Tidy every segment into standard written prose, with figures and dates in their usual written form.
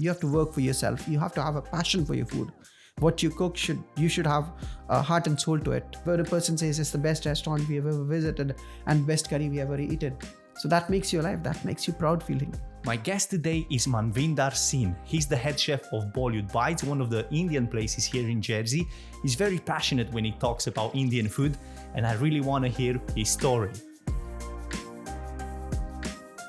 You have to work for yourself. You have to have a passion for your food. What you cook you should have a heart and soul to it. When a person says it's the best restaurant we have ever visited and best curry we ever eaten, so that makes you alive. That makes you proud feeling. My guest today is Manvinder Singh. He's the head chef of Bollywood Bites, one of the Indian places here in Jersey. He's very passionate when he talks about Indian food, and I really want to hear his story.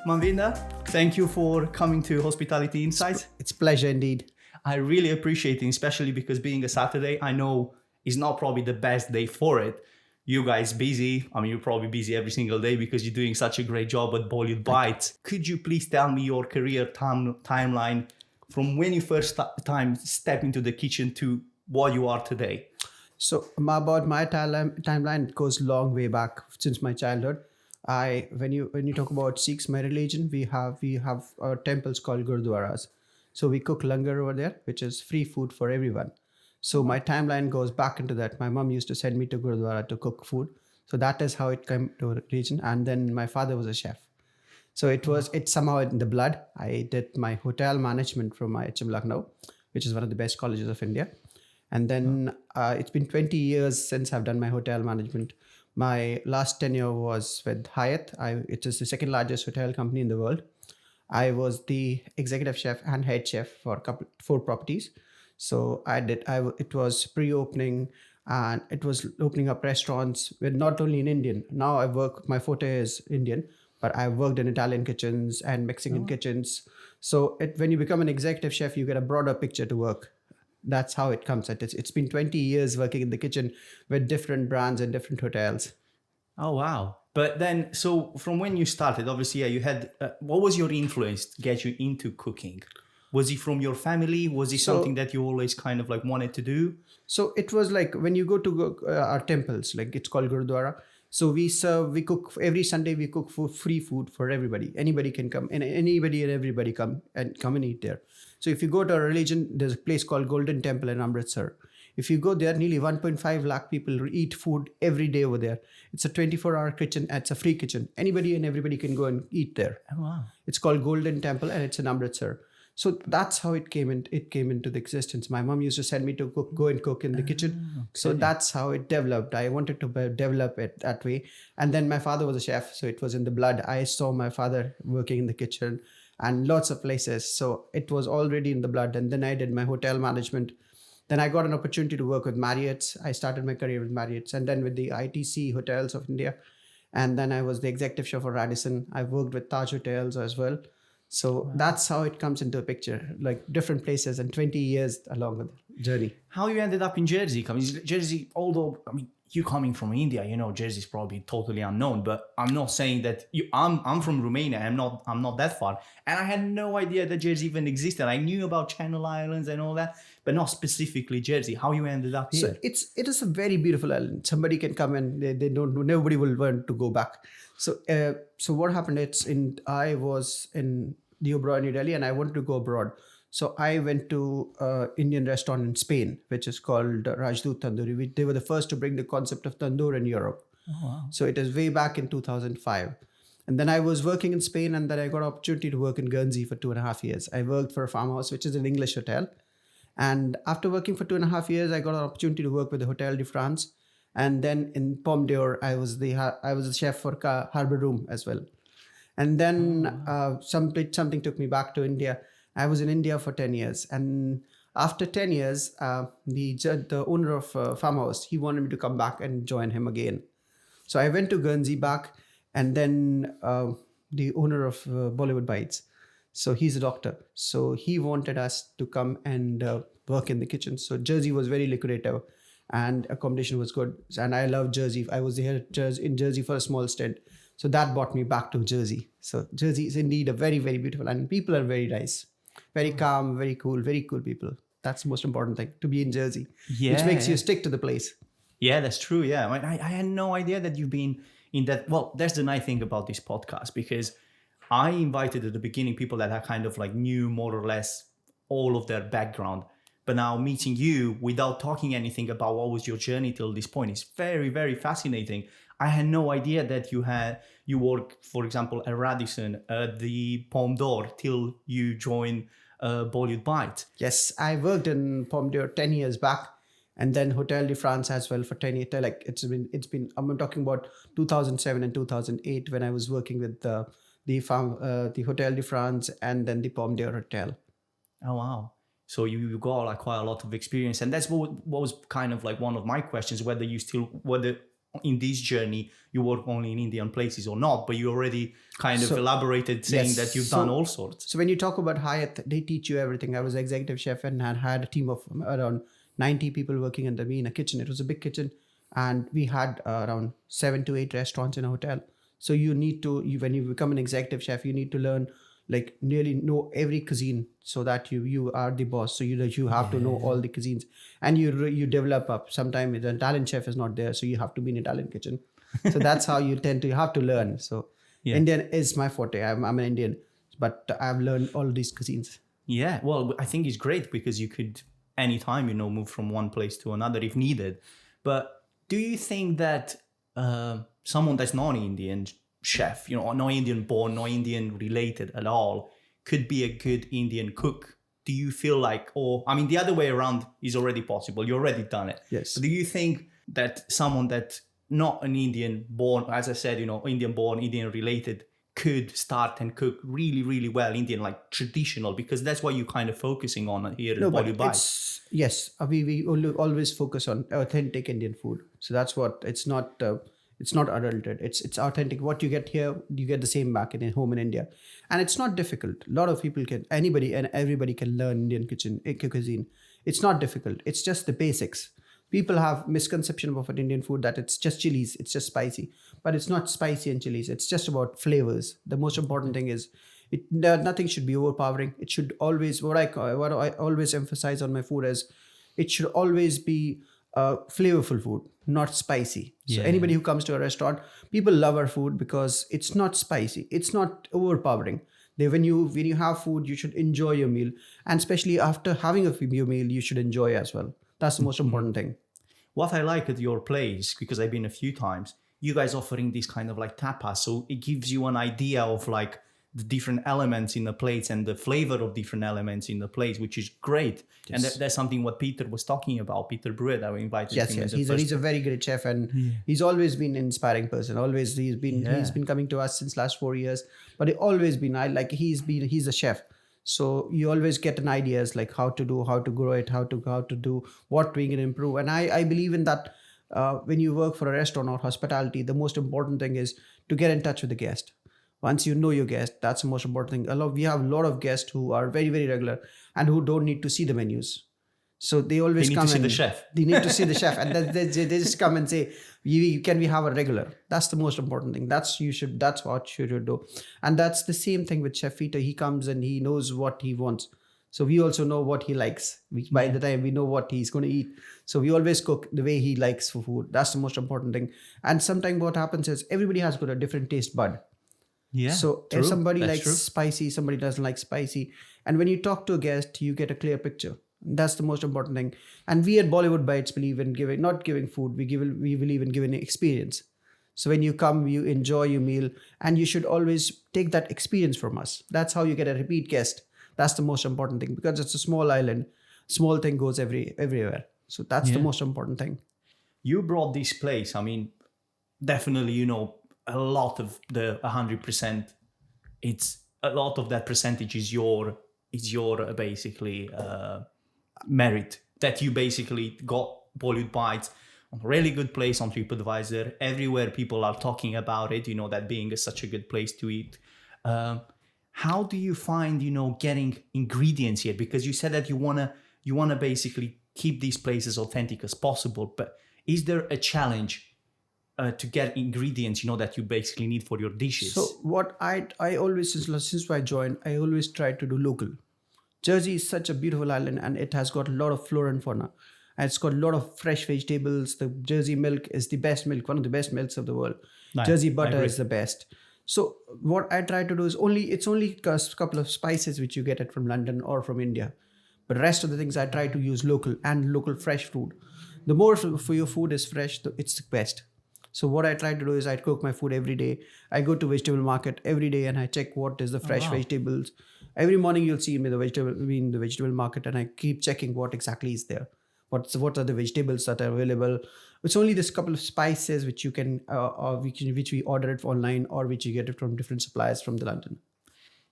Manvinder, thank you for coming to Hospitality Insights. It's a pleasure indeed. I really appreciate it, especially because being a Saturday, I know is not probably the best day for it. You guys busy. I mean, you're probably busy every single day because you're doing such a great job at Bollywood Bites. Could you please tell me your career timeline from when you first time step into the kitchen to what you are today? So about my timeline, it goes long way back since my childhood. When you talk about Sikhs, my religion, we have temples called Gurdwaras. So we cook langar over there, which is free food for everyone. So my timeline goes back into that. My mom used to send me to Gurdwara to cook food. So that is how it came to religion. And then my father was a chef. So it's somehow in the blood. I did my hotel management from IHM Lucknow, which is one of the best colleges of India. And then it's been 20 years since I've done my hotel management. My last tenure was with Hyatt. It is the second largest hotel company in the world. I was the executive chef and head chef for 4 properties. So it was pre-opening and it was opening up restaurants with not only in Indian. Now my forte is Indian, but I've worked in Italian kitchens and Mexican kitchens. So when you become an executive chef, you get a broader picture to work. That's how it comes. It's been 20 years working in the kitchen with different brands and different hotels. Oh, wow. But then, so from when you started, obviously, you had, what was your influence to get you into cooking? Was it from your family? Was it something that you always kind of like wanted to do? So it was like when you go to our temples, like it's called Gurdwara. So we cook every Sunday, we cook free food for everybody. Anybody can come and anybody and everybody come and eat there. So if you go to a religion, there's a place called Golden Temple in Amritsar. If you go there, nearly 1.5 lakh people eat food every day over there. It's a 24-hour kitchen. It's a free kitchen. Anybody and everybody can go and eat there. Oh, wow. It's called Golden Temple and it's in Amritsar. So that's how it came into the existence. My mom used to send me to go and cook in the kitchen. Okay. So that's how it developed. I wanted to develop it that way. And then my father was a chef, so it was in the blood. I saw my father working in the kitchen and lots of places. So it was already in the blood. And then I did my hotel management. Then I got an opportunity to work with Marriott's. I started my career with Marriott's and then with the ITC Hotels of India. And then I was the executive chef for Radisson. I've worked with Taj Hotels as well. So that's how it comes into a picture, like different places and 20 years along the journey. How you ended up in Jersey? I mean, Jersey, although, I mean, you coming from India, Jersey's probably totally unknown, but I'm not saying that I'm from Romania. I'm not that far. And I had no idea that Jersey even existed. I knew about Channel Islands and all that, but not specifically Jersey. How you ended up here? So it is a very beautiful island. Somebody can come and they don't, nobody will want to go back. So what happened, I was in the Oberoi, New Delhi, and I wanted to go abroad. So I went to an Indian restaurant in Spain, which is called Rajdut Tandoori. They were the first to bring the concept of tandoor in Europe. Oh, wow. So it is way back in 2005. And then I was working in Spain, and then I got an opportunity to work in Guernsey for 2.5 years. I worked for a farmhouse, which is an English hotel. And after working for 2.5 years, I got an opportunity to work with the Hotel de France. And then in Pomme d'Or, I was the chef for Harbour Room as well. And then something took me back to India. I was in India for 10 years. And after 10 years, the owner of farmhouse, he wanted me to come back and join him again. So I went to Guernsey back, and then the owner of Bollywood Bites. So he's a doctor. So he wanted us to come and work in the kitchen. So Jersey was very lucrative and accommodation was good. And I love Jersey. I was here in Jersey for a small stint. So that brought me back to Jersey. So Jersey is indeed a very, very beautiful, and people are very nice, very calm, very cool people. That's the most important thing, to be in Jersey, which makes you stick to the place. Yeah, that's true. Yeah. I had no idea that you've been in that. Well, that's the nice thing about this podcast, because I invited at the beginning people that I kind of like knew more or less all of their background. But now meeting you without talking anything about what was your journey till this point is very, very fascinating. I had no idea that you worked, for example, at Radisson, at the Pomme d'Or till you joined Bollywood Bites. Yes, I worked in Pomdier 10 years back, and then Hotel de France as well for 10 years. Like it's been. I'm talking about 2007 and 2008 when I was working with the Hotel de France and then the Pomdier Hotel. Oh wow! So you got like quite a lot of experience, and that's what was kind of like one of my questions: whether in this journey you work only in Indian places or not. But you already kind of So, elaborated saying yes, that you've so done all sorts. so when you talk about Hyatt, they teach you everything. I was executive chef and had a team of around 90 people working under me in a kitchen. It was a big kitchen, and we had around 7 to 8 restaurants in a hotel. So you need to, when you become an executive chef, you need to learn like nearly know every cuisine so that you are the boss. So you have to know all the cuisines, and you develop up. Sometimes the Italian chef is not there, so you have to be in Italian kitchen. So that's how you have to learn. So Yeah. Indian is my forte. I'm an Indian, but I've learned all these cuisines. Yeah, well, I think it's great because you could anytime move from one place to another if needed. But do you think that someone that's not an Indian chef, no Indian born, no Indian related at all, could be a good Indian cook? Do you feel like, or I mean, the other way around is already possible. You already done it. Yes. But do you think that someone that not an Indian born, as I said, Indian born, Indian related, could start and cook really, really well Indian, like traditional, because that's what you're kind of focusing on here in But Bollywood Bites. yes, we always focus on authentic Indian food. So that's what it's not adulterated. It's authentic. What you get here, you get the same back in home in India, and it's not difficult. A lot of people anybody and everybody can learn Indian cuisine. It's not difficult. It's just the basics. People have misconception about Indian food that it's just chilies, it's just spicy, but it's not spicy and chilies. It's just about flavors. The most important thing is nothing should be overpowering. It should always what I always emphasize on my food is it should always be flavorful food, not spicy. So Yeah. anybody who comes to a restaurant, people love our food because it's not spicy, it's not overpowering. When you have food, you should enjoy your meal, and especially after having your meal, you should enjoy as well. That's the most important thing. What I like at your place, because I've been a few times, you guys offering this kind of like tapas. So it gives you an idea of like the different elements in the plates and the flavor of different elements in the plates, which is great. And that's something what Peter was talking about. Peter Brewer, that we invited Yes, him yes. as a first. He's a very great chef, and he's always been an inspiring person. Always, he's been coming to us since last 4 years. But he always been he's a chef. So you always get an ideas like how to grow it, how to do what we can improve. And I believe in that. When you work for a restaurant or hospitality, the most important thing is to get in touch with the guest. Once you know your guest, that's the most important thing. We have a lot of guests who are very, very regular and who don't need to see the menus. So they always They need come to see and the chef. They need to see the chef, and then they just come and say, "Can we have a regular?" That's the most important thing. That's what you should do, and that's the same thing with Chef Peter. He comes and he knows what he wants, so we also know what he likes. By the time we know what he's going to eat, so we always cook the way he likes for food. That's the most important thing. And sometimes what happens is everybody has got a different taste bud. Yeah. So true. if somebody That's likes true. spicy, somebody doesn't like spicy. And when you talk to a guest, you get a clear picture. That's the most important thing. And we at Bollywood Bites believe in not giving food. We believe in giving experience. So when you come, you enjoy your meal, and you should always take that experience from us. That's how you get a repeat guest. That's the most important thing, because it's a small island. Small thing goes everywhere. So that's the most important thing. You brought this place. I mean, definitely, a lot of the 100%. It's a lot of that percentage is your basically merit that you basically got Bollywood Bites on a really good place on TripAdvisor. Everywhere people are talking about it. That being such a good place to eat. How do you find getting ingredients here? Because you said that you wanna basically keep these places authentic as possible, but is there a challenge to get ingredients that you basically need for your dishes? So what I always, since I joined, I always try to do local. Jersey is such a beautiful island, and it has got a lot of flora and fauna. And it's got a lot of fresh vegetables. The Jersey milk is the best milk, one of the best milks of the world. Nice. Jersey I butter agree. is the best. So what I try to do is only a couple of spices which you get it from London or from India. But the rest of the things I try to use local and local fresh food. The more for your food is fresh, it's the best. So what I try to do is I cook my food every day. I go to vegetable market every day and I check what is the fresh wow. vegetables. Every morning you'll see me in the vegetable market, and I keep checking what exactly is there. What are the vegetables that are available? It's only this couple of spices which you can, which we order it online, or which you get it from different suppliers from the London.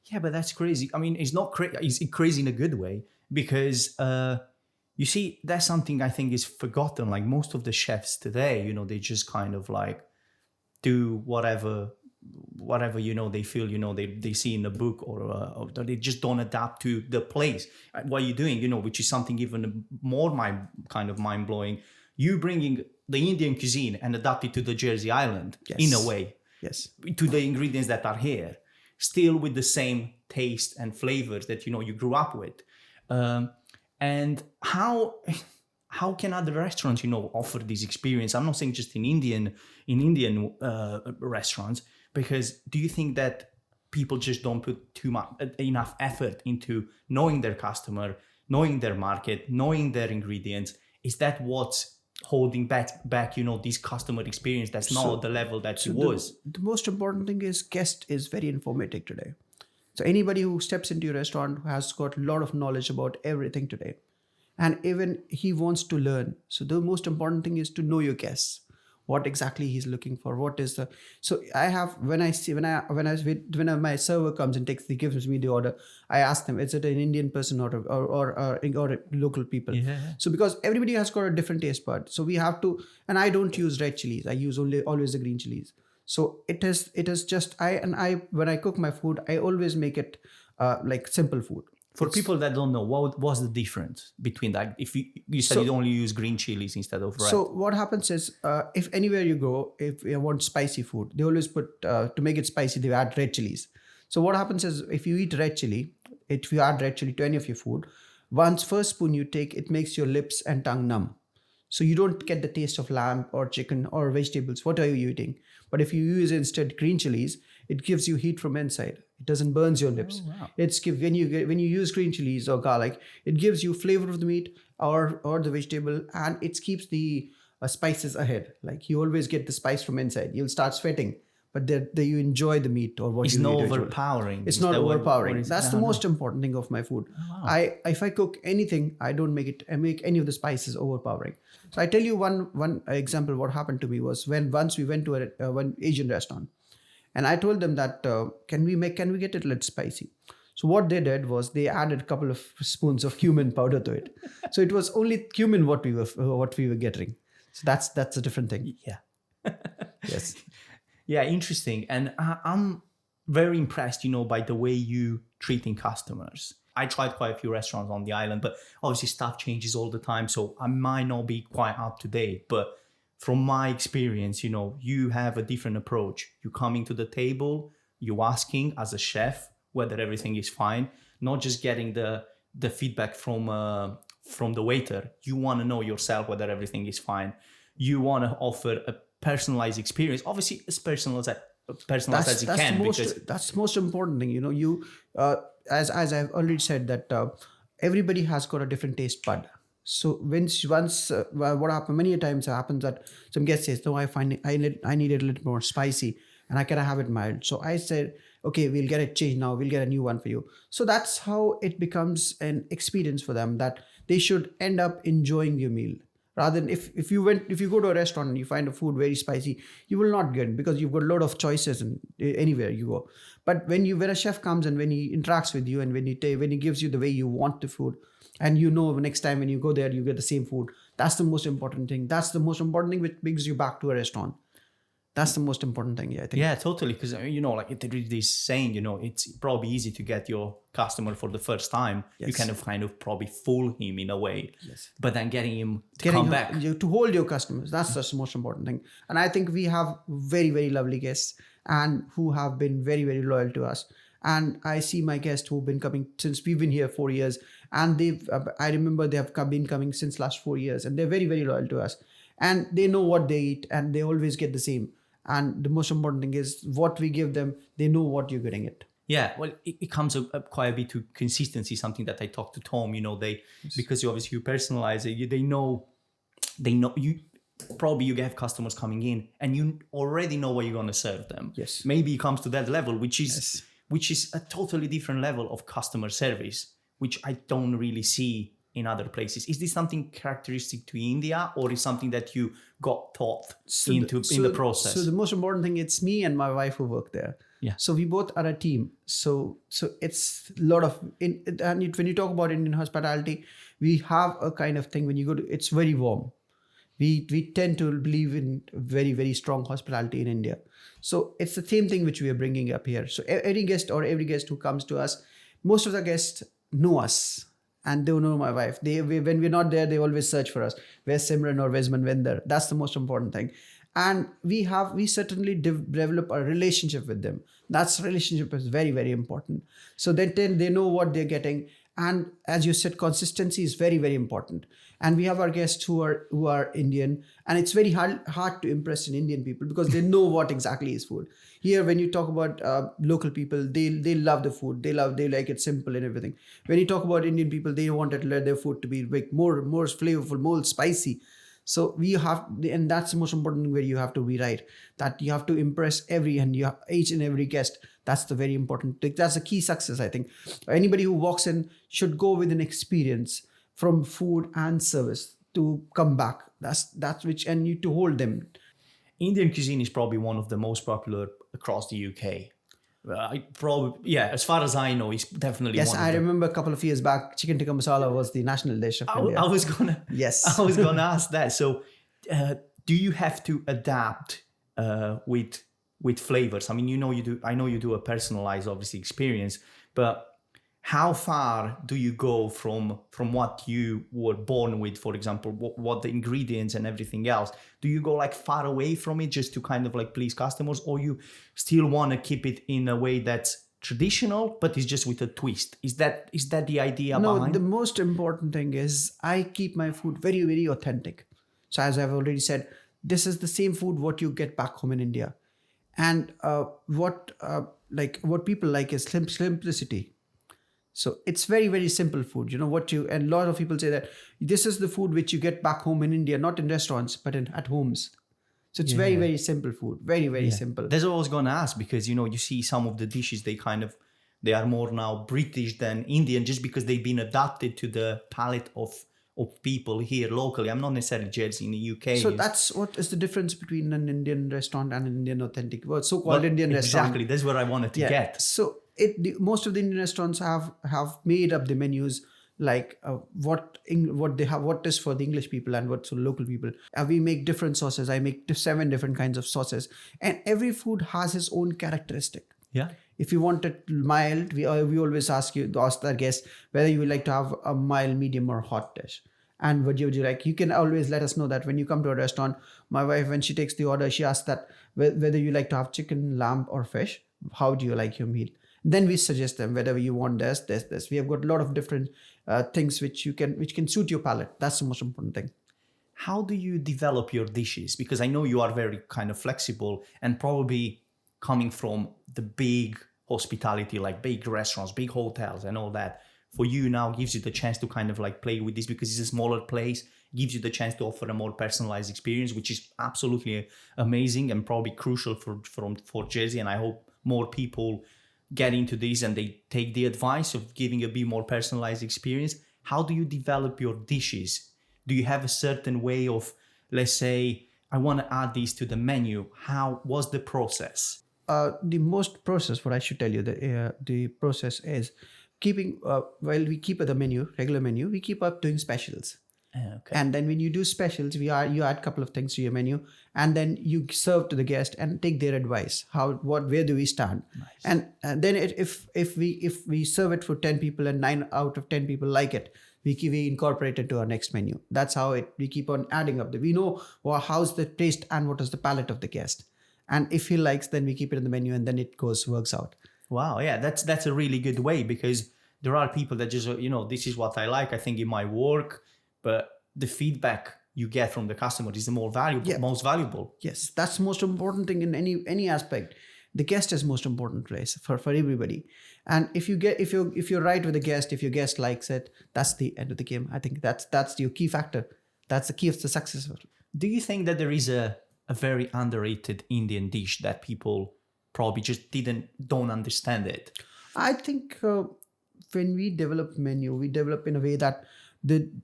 Yeah, but that's crazy. I mean, it's not crazy. It's crazy in a good way because you see, that's something I think is forgotten. Like most of the chefs today, they just kind of like do whatever they feel they see in a book, or they just don't adapt to the place. What you're doing, which is something even more mind blowing. You bringing the Indian cuisine and adapt it to the Jersey Island in a way, Yes. to the ingredients that are here, still with the same taste and flavors that you grew up with. And how can other restaurants offer this experience? I'm not saying just in Indian restaurants, because do you think that people just don't put enough effort into knowing their customer, knowing their market, knowing their ingredients? Is that what's holding back this customer experience that's not at the level that it was? The most important thing is guest is very informative today. So anybody who steps into your restaurant has got a lot of knowledge about everything today, and even he wants to learn. So the most important thing is to know your guests, what exactly he's looking for. What is the so I have when my server comes and gives me the order, I ask them, is it an Indian person or local people? Yeah. So because everybody has got a different taste bud, so we have to. And I don't use red chilies. I use always the green chilies. So it is just I when I cook my food, I always make it like simple food. For people that don't know, what was the difference between that? If you said you only use green chilies instead of red. So what happens is, if anywhere you go, if you want spicy food, they always put to make it spicy, they add red chilies. So what happens is, if you add red chili to any of your food, once first spoon you take, it makes your lips and tongue numb. So you don't get the taste of lamb or chicken or vegetables. What are you eating? But if you use instead green chilies, it gives you heat from inside. It doesn't burn your lips. Oh, wow. When you use green chilies or garlic, it gives you flavor of the meat or the vegetable, and it keeps the spices ahead. Like you always get the spice from inside. You'll start sweating, but you enjoy the meat or what it's you not eat. overpowering. It's not overpowering. That's the no. most important thing of my food. Oh, wow. If I cook anything, I don't make any of the spices overpowering. So I tell you one example. What happened to me was once we went to one Asian restaurant, and I told them that can we get it a little spicy. So what they did was they added a couple of spoons of cumin powder to it. So it was only cumin what we were getting. So that's a different thing. Yeah. Yes. Yeah, interesting. And I'm very impressed, by the way you treating customers. I tried quite a few restaurants on the island, but obviously stuff changes all the time. So I might not be quite up to date. But from my experience, you have a different approach. You coming to the table, you asking as a chef whether everything is fine, not just getting the feedback from the waiter. You want to know yourself whether everything is fine. You want to offer a personalized experience, obviously as personalized as you can. That's the most important thing. You as I've already said that everybody has got a different taste bud. So what happens many times happens that some guest says, no, I find I need it a little more spicy and I cannot have it mild. So I said, okay, we'll get it changed now. We'll get a new one for you. So that's how it becomes an experience for them, that they should end up enjoying your meal. Rather than if you go to a restaurant and you find a food very spicy, you will not get it because you've got a lot of choices anywhere you go. But when a chef comes and when he interacts with you and when he gives you the way you want the food, and next time when you go there you get the same food, that's the most important thing. That's the most important thing which brings you back to a restaurant. That's the most important thing, I think. Yeah, totally. Because, like there is this saying, it's probably easy to get your customer for the first time. Yes. You kind of probably fool him in a way. Yes. But then getting him to come back. To hold your customers, that's the most important thing. And I think we have very, very lovely guests and who have been very, very loyal to us. And I see my guests who've been coming since we've been here 4 years. And I remember they have been coming since last 4 years. And they're very, very loyal to us. And they know what they eat and they always get the same. And the most important thing is what we give them, they know what you're getting it. Yeah, well, it comes up quite a bit to consistency, something that I talked to Tom, because you obviously you personalize it, they know you. probably you have customers coming in and you already know what you're going to serve them. Yes. Maybe it comes to that level, which is Yes. a totally different level of customer service, which I don't really see in other places. Is this something characteristic to India, or is something that you got taught in the process? So the most important thing, it's me and my wife who work there. Yeah. So we both are a team. So it's a lot of when you talk about Indian hospitality, we have a kind of thing when you go to, it's very warm. We tend to believe in very, very strong hospitality in India. So it's the same thing which we are bringing up here. So every guest who comes to us, most of the guests know us and they know my wife. When we're not there, they always search for us. Where's Simran or where's Manvinder? That's the most important thing. And we certainly develop a relationship with them. That relationship is very, very important. So then they know what they're getting. And as you said, consistency is very, very important. And we have our guests who are Indian, and it's very hard to impress in Indian people because they know what exactly is food. Here, when you talk about local people, they love the food. They like it simple and everything. When you talk about Indian people, they want their food to be like more flavorful, more spicy. So and that's the most important thing where you have to be right. That you have to impress each and every guest. That's the very important thing. That's the key success, I think. Anybody who walks in should go with an experience from food and service to come back. That's which, and you to hold them. Indian cuisine is probably one of the most popular across the UK. As far as I know, it's definitely yes. one I remember a couple of years back, chicken tikka masala was the national dish of India. I was gonna ask that. So, do you have to adapt with flavors? I mean, I know you do a personalized, obviously, experience, but how far do you go from what you were born with, for example, what the ingredients and everything else? Do you go like far away from it just to kind of like please customers, or you still want to keep it in a way that's traditional, but it's just with a twist? Is that the idea behind? No, the most important thing is I keep my food very, very authentic. So as I've already said, this is the same food what you get back home in India. And what people like is simplicity. So it's very, very simple food. And a lot of people say that this is the food which you get back home in India, not in restaurants, but at homes. So it's very, very simple food. Very, very simple. That's what I was going to ask, because, you see some of the dishes, they are more now British than Indian just because they've been adapted to the palate of people here locally. I'm not necessarily Jersey in the UK. So that's what is the difference between an Indian restaurant and an Indian authentic, so-called Indian restaurant. Exactly. That's where I wanted to get. So most of the Indian restaurants have made up the menus like what they have, what is for the English people and what's for local people. We make different sauces. I make 7 different kinds of sauces, and every food has its own characteristic. Yeah. If you want it mild, we always ask our guests whether you would like to have a mild, medium, or hot dish. And what would you like? You can always let us know that when you come to a restaurant. My wife, when she takes the order, she asks that whether you like to have chicken, lamb, or fish. How do you like your meal? Then we suggest them whether you want this. We have got a lot of different things which can suit your palate. That's the most important thing. How do you develop your dishes? Because I know you are very kind of flexible, and probably coming from the big hospitality, like big restaurants, big hotels and all that, for you now gives you the chance to kind of like play with this because it's a smaller place, gives you the chance to offer a more personalized experience, which is absolutely amazing and probably crucial for Jersey. And I hope more people get into this and they take the advice of giving a bit more personalized experience. How do you develop your dishes? Do you have a certain way of, let's say, I want to add these to the menu? How was the process? The most process, what I should tell you, the process is keeping, while we keep the regular menu, we keep up doing specials. Okay. And then when you do specials, you add a couple of things to your menu, and then you serve to the guest and take their advice. Where do we stand? Nice. And then if we serve it for 10 people and 9 out of 10 people like it, we incorporate it to our next menu. That's how we keep on adding up. We know how's the taste and what is the palate of the guest. And if he likes, then we keep it in the menu, and then it works out. Wow, yeah, that's a really good way, because there are people that just, this is what I like, I think it might work, but the feedback you get from the customer is the most valuable. Yes, that's the most important thing in any aspect. The guest is most important place for everybody. And if you're right with the guest, if your guest likes it, that's the end of the game. I think that's your key factor. That's the key of the success of it. Do you think that there is a very underrated Indian dish that people probably just don't understand it? I think when we develop menu, we develop in a way that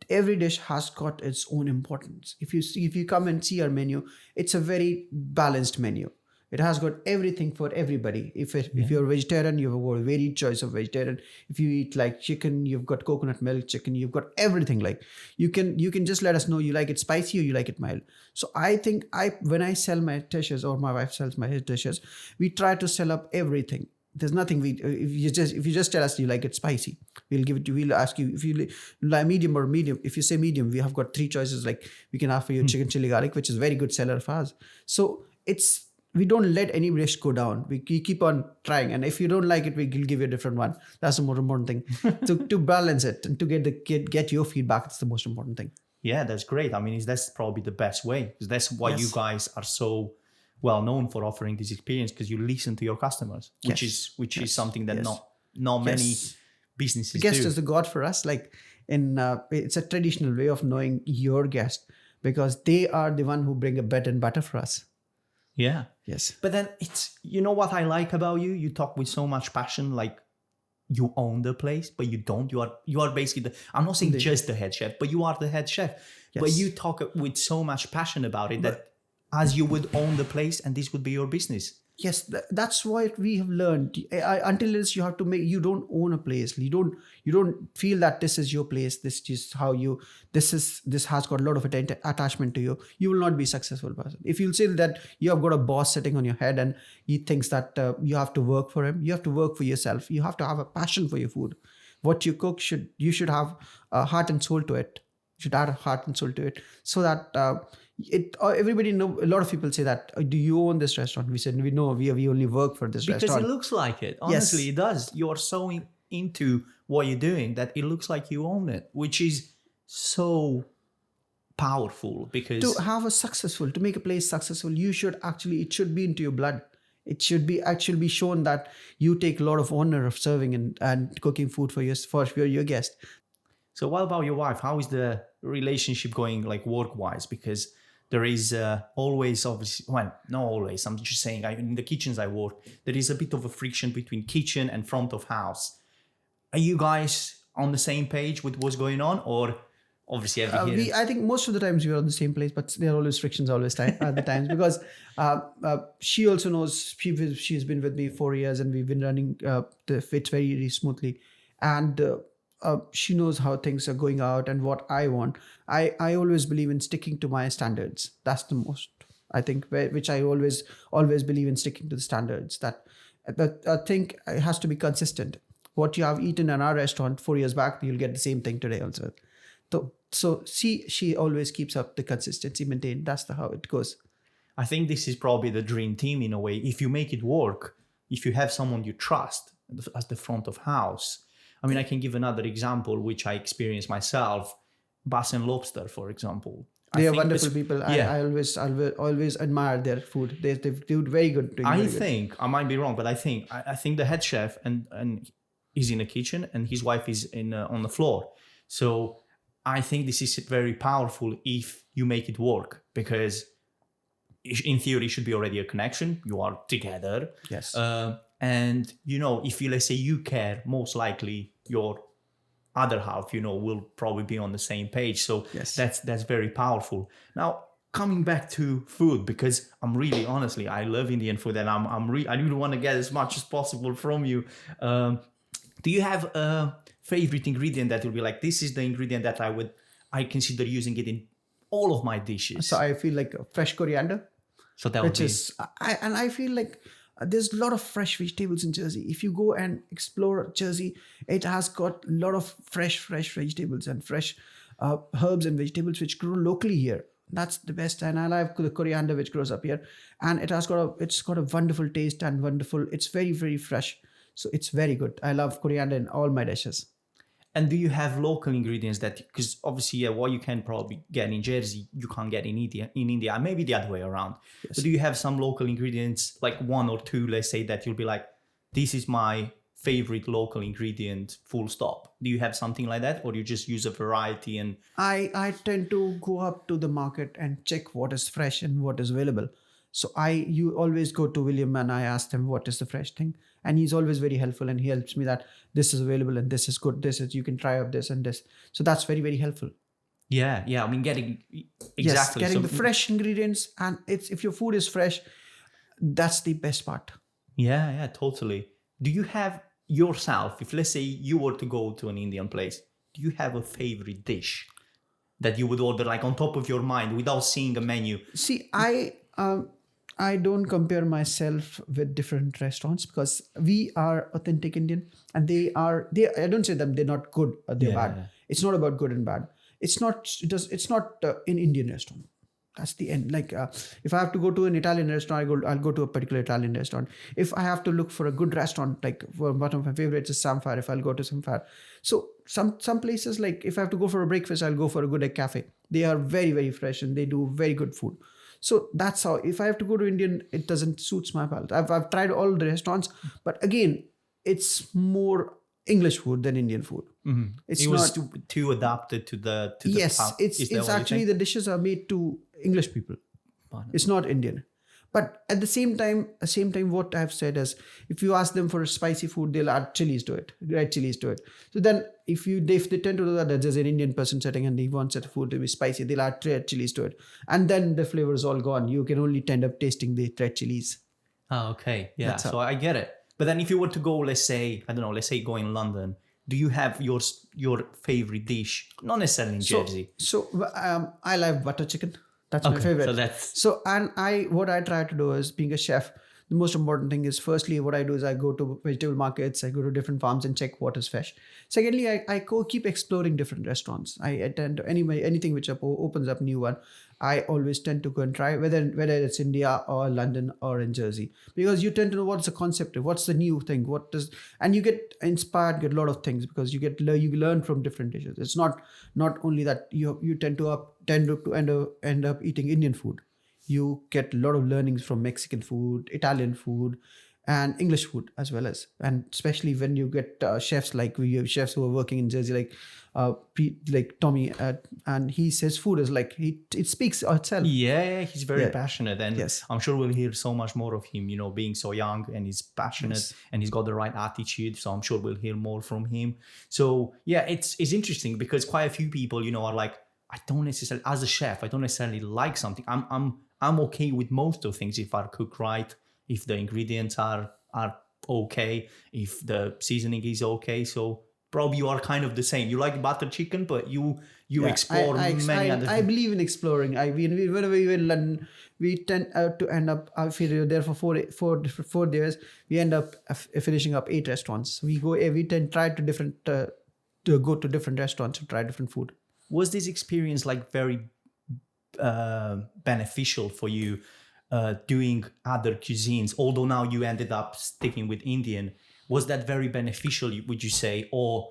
every dish has got its own importance. If you come and see our menu, it's a very balanced menu. It has got everything for everybody. If you're a vegetarian, you have a varied choice of vegetarian. If you eat like chicken, you've got coconut milk chicken. You've got everything. Like you can just let us know you like it spicy or you like it mild. So I think when I sell my dishes or my wife sells my dishes, we try to sell up everything. There's nothing if you just tell us you like it spicy, we'll give it to you. We'll ask you if you like medium or medium. If you say medium, we have got 3 choices. Like we can offer you chicken chili garlic, which is very good seller for us. So we don't let any dish go down. We keep on trying, and if you don't like it, we'll give you a different one. That's the more important thing. to balance it and to get your feedback. It's the most important thing. Yeah, that's great. I mean, that's probably the best way, because that's why you guys are so well known for offering this experience, because you listen to your customers, which is something that not many businesses do. The guest is the god for us. Like it's a traditional way of knowing your guest, because they are the one who bring a bread and butter for us. Yeah. Yes. But then you know what I like about you? You talk with so much passion, like you own the place, but you don't. You are basically I'm not saying just the head chef, but you are the head chef. Yes. But you talk with so much passion about it that as you would own the place and this would be your business. Yes, that's what we have learned. Until this, you have to you don't own a place. You don't feel that this is your place. This is how this has got a lot of attachment to you. You will not be a successful person. If you'll say that you have got a boss sitting on your head and he thinks that you have to work for him, you have to work for yourself. You have to have a passion for your food. What you cook you should have a heart and soul to it. You should add a heart and soul to it, so that everybody know. A lot of people say that, do you own this restaurant? We said we know, we only work for this restaurant. Because it looks like it. Honestly, It does. You are so into what you're doing that it looks like you own it, which is so powerful. Because to make a place successful, it should be into your blood. It should be shown that you take a lot of honor of serving and cooking food for your guest. So what about your wife? How is the relationship going, like work-wise? Because there is always, obviously, well, not always, I'm just saying, in the kitchens I work, there is a bit of a friction between kitchen and front of house. Are you guys on the same page with what's going on? Or obviously I think most of the times we are on the same place, but there are always frictions at the times, because she also knows, she's been with me 4 years and we've been running the fit very smoothly. And she knows how things are going out and what I want. I always believe in sticking to my standards. That's the most, I think, which I always believe in, sticking to the standards. That I think it has to be consistent. What you have eaten in our restaurant 4 years back, you'll get the same thing today also. So she always keeps up the consistency maintained. That's how it goes. I think this is probably the dream team in a way. If you make it work, if you have someone you trust as the front of house. I mean, I can give another example, which I experienced myself. Bass and Lobster, for example. They are wonderful people. Yeah. I always admire their food. They do very good. I might be wrong, but I think the head chef and is in the kitchen and his wife is on the floor. So I think this is very powerful if you make it work, because in theory it should be already a connection. You are together. Yes. And, if let's say you care, most likely your other half, will probably be on the same page. So yes. That's very powerful. Now, coming back to food, because I'm really, honestly, I love Indian food and I really want to get as much as possible from you. Do you have a favorite ingredient that will be like, this is the ingredient that I consider using it in all of my dishes? So I feel like fresh coriander. So that which is, I feel like there's a lot of fresh vegetables in Jersey. If you go and explore Jersey, it has got a lot of fresh vegetables and fresh herbs and vegetables which grow locally here. That's the best. And I like the coriander which grows up here, and it's got a wonderful taste and it's very, very fresh. So it's very good. I love coriander in all my dishes. And do you have local ingredients because obviously what you can probably get in Jersey, you can't get in India, and maybe the other way around. Yes. So do you have some local ingredients, like one or two, let's say, that you'll be like, this is my favorite local ingredient, full stop? Do you have something like that, or you just use a variety and I tend to go up to the market and check what is fresh and what is available. So you always go to William and I ask him what is the fresh thing, and he's always very helpful and he helps me that this is available and this is good, this is, you can try out this and this. So that's very, very helpful. yeah, I mean, getting Yes, exactly getting so, the fresh ingredients, and it's, if your food is fresh, that's the best part. yeah, totally. Do you have yourself, if let's say you were to go to an Indian place, do you have a favorite dish that you would order, like on top of your mind without seeing a menu? See, I don't compare myself with different restaurants because we are authentic Indian, and they I don't say them they're not good or they're bad. It's not about good and bad. It's not an Indian restaurant. That's the end. Like if I have to go to an Italian restaurant, I'll go to a particular Italian restaurant. If I have to look for a good restaurant, like one of my favorites is Samphire, if I'll go to Samphire. So some places, like if I have to go for a breakfast, I'll go for a good egg cafe. They are very, very fresh and they do very good food. So that's how, if I have to go to Indian, it doesn't suits my palate. I've tried all the restaurants, but again, it's more English food than Indian food. It's It was not too adapted to the yes, pub. Is that it's what you actually think? the dishes are made to English people. Pardon. It's not Indian. But at the same time, what I've said is, if you ask them for a spicy food, they'll add chilies to it, red chilies to it. So then, if they tend to do that, there's an Indian person sitting and he wants the food to be spicy, they'll add red chilies to it, and then the flavor is all gone. You can only end up tasting the red chilies. Oh, okay. Yeah. That's how- So I get it. But then if you were to go, let's say, I don't know, let's say go in London, do you have your favorite dish? Not necessarily in Jersey. So I love butter chicken. That's my Okay, favorite. so that's- So, and what I try to do is, being a chef, the most important thing is, firstly, what I do is I go to vegetable markets, I go to different farms and check what is fresh. Secondly, I keep exploring different restaurants. I attend anything which opens up new one. I always tend to go and try, whether it's India or London or in Jersey, because you tend to know what's the concept, what's the new thing, and you get inspired, get a lot of things, because you learn from different dishes. It's not only that you tend to end up eating Indian food. You get a lot of learnings from Mexican food, Italian food, and English food as well as, and especially when you get chefs, like we have chefs who are working in Jersey, like Tommy, and he says food is like, it speaks itself. Yeah, he's very Yeah. passionate, and Yes. I'm sure we'll hear so much more of him. Being so young and he's passionate, Yes. and he's got the right attitude. So I'm sure we'll hear more from him. So yeah, it's interesting because quite a few people, are like, I don't necessarily, as a chef, I don't necessarily like something. I'm okay with most of things if I cook right, if the ingredients are okay, if the seasoning is okay. So probably you are kind of the same. You like butter chicken, but you Yeah, explore many other I things. believe in exploring. Whenever we were in London, we tend to end up, if we were there for 4 days, we end up finishing up 8 restaurants. We try to go to different restaurants to try different food. Was this experience like very beneficial for you doing other cuisines, although now you ended up sticking with Indian? Was that very beneficial, would you say? Or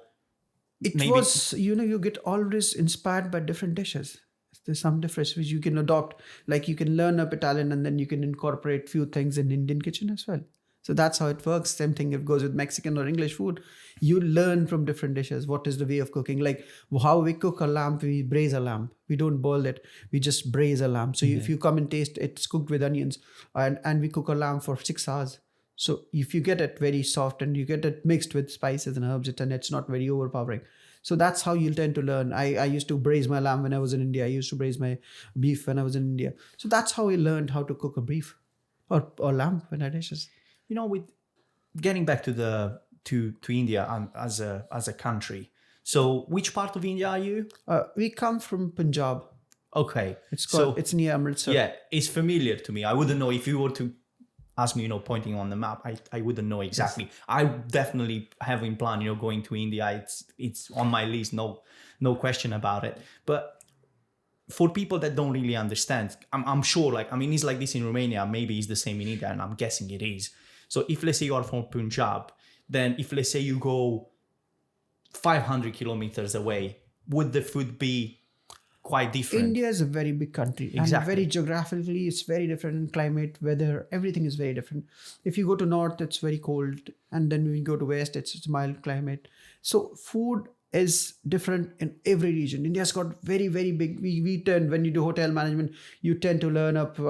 It maybe was, you get always inspired by different dishes. There's some difference which you can adopt. Like, you can learn up Italian and then you can incorporate few things in Indian kitchen as well. So that's how it works. Same thing if it goes with Mexican or English food. You learn from different dishes. What is the way of cooking? Like how we cook a lamb, we braise a lamb. We don't boil it. We just braise a lamb. So if you come and taste, it's cooked with onions, and we cook a lamb for 6 hours. So if you get it very soft and you get it mixed with spices and herbs, and it's not very overpowering. So that's how you'll tend to learn. I used to braise my lamb when I was in India. I used to braise my beef when I was in India. So that's how I learned how to cook a beef or lamb when I dishes. with getting back to India as a country. So which part of India are you? We come from Punjab. Okay, It's near Amritsar. yeah, it's familiar to me. I wouldn't know if you were to ask me, pointing on the map. I wouldn't know exactly. Yes. I definitely have in plan, going to India. It's on my list, no question about it. But for people that don't really understand, I'm sure, it's like this in Romania. Maybe it's the same in India, and I'm guessing it is. So if, let's say, you are from Punjab, then if, let's say, you go 500 kilometers away, would the food be quite different. India is a very big country, and Exactly. very geographically, it's very different in climate, weather, everything is very different. If you go to north, it's very cold, and then when you go to west, it's mild climate. So food is different in every region. India's got very, very big. We tend, when you do hotel management, you tend to learn up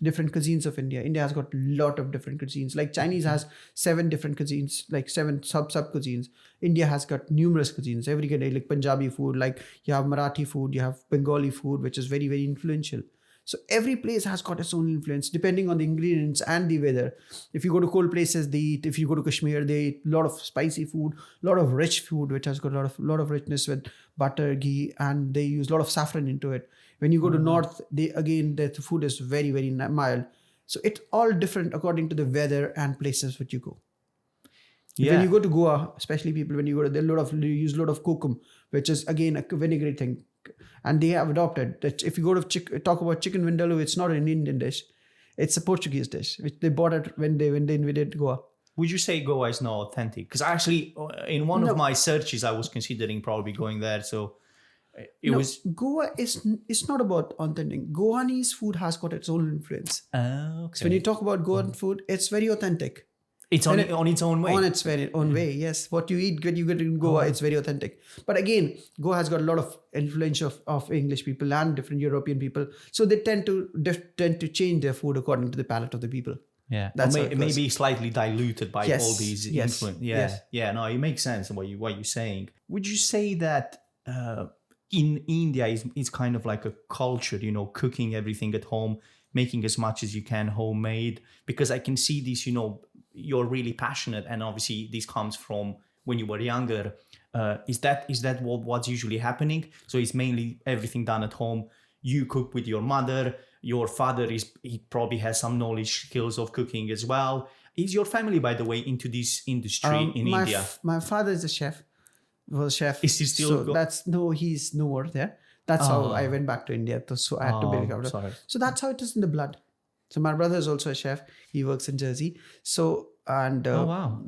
different cuisines of India. India has got a lot of different cuisines. Like Chinese has 7 different cuisines, like 7 sub cuisines. India has got numerous cuisines. Every day, like Punjabi food, like you have Marathi food, you have Bengali food, which is very, very influential. So every place has got its own influence depending on the ingredients and the weather. If you go to cold places, they eat. If you go to Kashmir, they eat a lot of spicy food, a lot of rich food, which has got a lot of richness with butter, ghee, and they use a lot of saffron into it. When you go to north, the food is very, very mild. So it's all different according to the weather and places which you go. Yeah. When you go to Goa, especially people, when you go to, they use a lot of kokum, which is again a vinegary thing, and they have adopted that. If you go to talk about chicken vindaloo, it's not an Indian dish, it's a Portuguese dish which they bought it when they invaded Goa. Would you say Goa is not authentic? Because actually, in one of my searches, I was considering probably going there. So it was. Goa is, it's not about authentic. Goanese food has got its own influence. Okay. So when you talk about Goan food, it's very authentic. It's on its own way. On its very own way, yes. What you eat, you get in Goa, it's very authentic. But again, Goa has got a lot of influence of English people and different European people. So they tend to change their food according to the palate of the people. Yeah, That's or how it goes. maybe slightly diluted by Yes, all these yes, influence. Yeah, yes. yeah. No, it makes sense what you're saying. Would you say that in India is kind of like a culture, cooking everything at home, making as much as you can homemade? Because I can see this, you're really passionate, and obviously this comes from when you were younger. Is that what's usually happening? So it's mainly everything done at home. You cook with your mother. Your father he probably has some knowledge, skills of cooking as well. Is your family, by the way, into this industry in India? My father is a chef. Was a chef. Is he still? He's no more there. That's how I went back to India. So I had to build it out. Sorry. So that's how it is in the blood. So my brother is also a chef. He works in Jersey. So and Oh wow!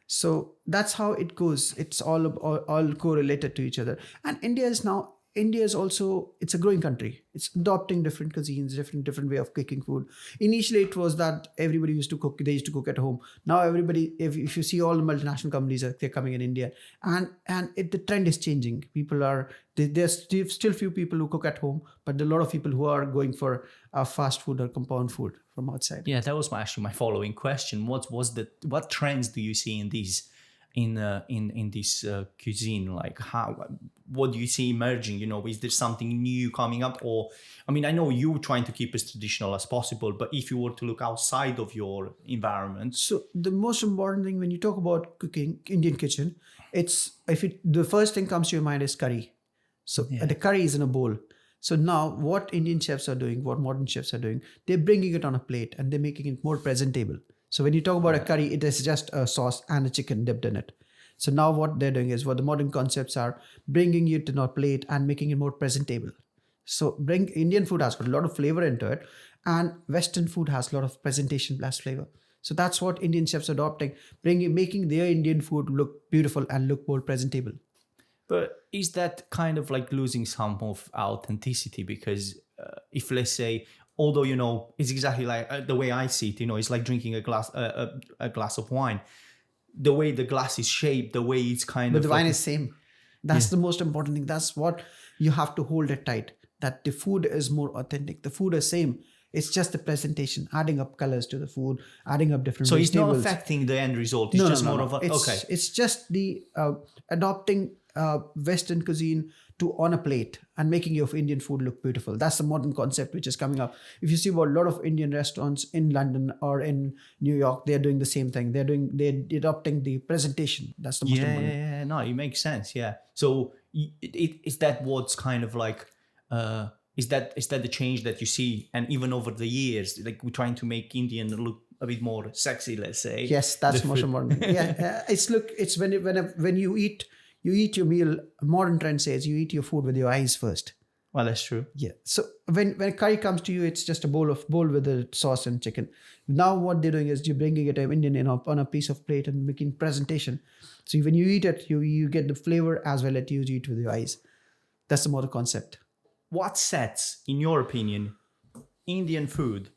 so that's how it goes. It's all correlated to each other. And India is also, it's a growing country. It's adopting different cuisines, different way of cooking food. Initially, it was that everybody used to cook. They used to cook at home. Now everybody, if you see all the multinational companies, they're coming in India, and the trend is changing. People are there's still few people who cook at home, but there are a lot of people who are going for fast food or compound food from outside. Yeah, that was my following question. What trends do you see in these? In this cuisine, like what do you see emerging? Is there something new coming up? Or I know you're trying to keep as traditional as possible, but if you were to look outside of your environment. So the most important thing when you talk about cooking, Indian kitchen, the first thing comes to your mind is curry. So the curry is in a bowl. So now what Indian chefs are doing, what modern chefs are doing, they're bringing it on a plate and they're making it more presentable. So when you talk about a curry, it is just a sauce and a chicken dipped in it. So now what they're doing is, what the modern concepts are, bringing it to a plate and making it more presentable. So Indian food has got a lot of flavor into it, and Western food has a lot of presentation plus flavor. So that's what Indian chefs are adopting, making their Indian food look beautiful and look more presentable. But is that kind of like losing some of authenticity? Because if, let's say, although it's exactly like the way I see it, it's like drinking a glass of wine. The way the glass is shaped, the way it's kind but of. But the wine is same. That's the most important thing. That's what you have to hold it tight. That the food is more authentic. The food is same. It's just the presentation, adding up colors to the food, adding up different. So vegetables. It's not affecting the end result. It's just more of a okay. It's just the adopting Western cuisine on a plate and making your Indian food look beautiful. That's the modern concept which is coming up. If you see a lot of Indian restaurants in London or in New York, they're doing the same thing. They're adopting the presentation. That's the most important. Yeah, no, it makes sense. Yeah. So is that what's kind of like, is that the change that you see? And even over the years, like we're trying to make Indian look a bit more sexy, let's say. Yes, that's the most important. Yeah, it's when you eat your meal. Modern trend says you eat your food with your eyes first. Well, that's true. Yeah. So when curry comes to you, it's just a bowl with the sauce and chicken. Now what they're doing is you're bringing it Indian on a piece of plate and making presentation. So when you eat it, you get the flavor as well as you eat with your eyes. That's the more the concept. What sets, in your opinion, Indian food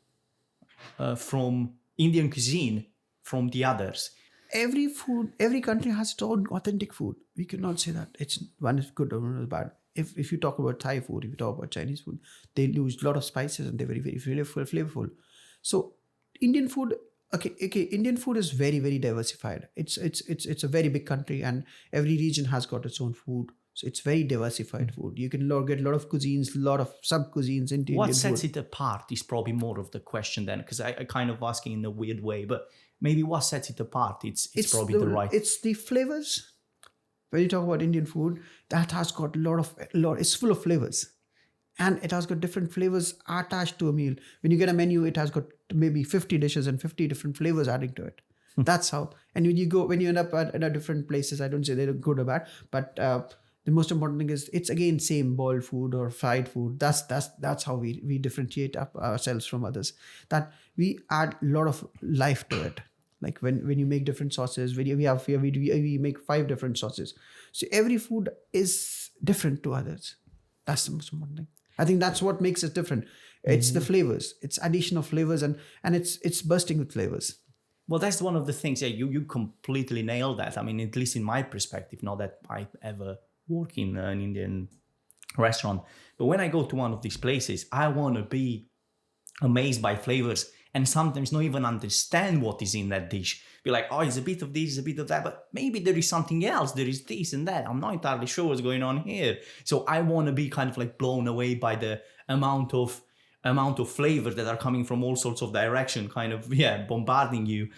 from Indian cuisine from the others? Every country has its own authentic food. We cannot say that it's one is good or one is bad. If you talk about Thai food, if you talk about Chinese food, they use a lot of spices and they're very, very flavorful. So Indian food, okay, Indian food is very, very diversified. It's a very big country, and every region has got its own food. So it's very diversified food. You can get a lot of cuisines, a lot of sub cuisines into What Indian sets food. it apart is probably more of the question then, because I kind of asking in a weird way, but maybe what sets it apart? It's probably the right. It's the flavors. When you talk about Indian food, that has got it's full of flavors. And it has got different flavors attached to a meal. When you get a menu, it has got maybe 50 dishes and 50 different flavors adding to it. That's how. And when you end up at different places, I don't say they're good or bad, but the most important thing is it's again same boiled food or fried food. That's how we differentiate ourselves from others. That we add a lot of life to it. Like when you make different sauces, we make 5 different sauces. So every food is different to others. That's the most important thing. I think that's what makes it different. It's the flavors. It's addition of flavors, and it's bursting with flavors. Well, that's one of the things. Yeah, you completely nailed that. I mean, at least in my perspective, not that I ever work in an Indian restaurant, but when I go to one of these places, I want to be amazed by flavors and sometimes not even understand what is in that dish. Be like, oh, it's a bit of this, it's a bit of that, but maybe there is something else. There is this and that. I'm not entirely sure what's going on here. So I want to be kind of like blown away by the amount of flavors that are coming from all sorts of direction, kind of bombarding you,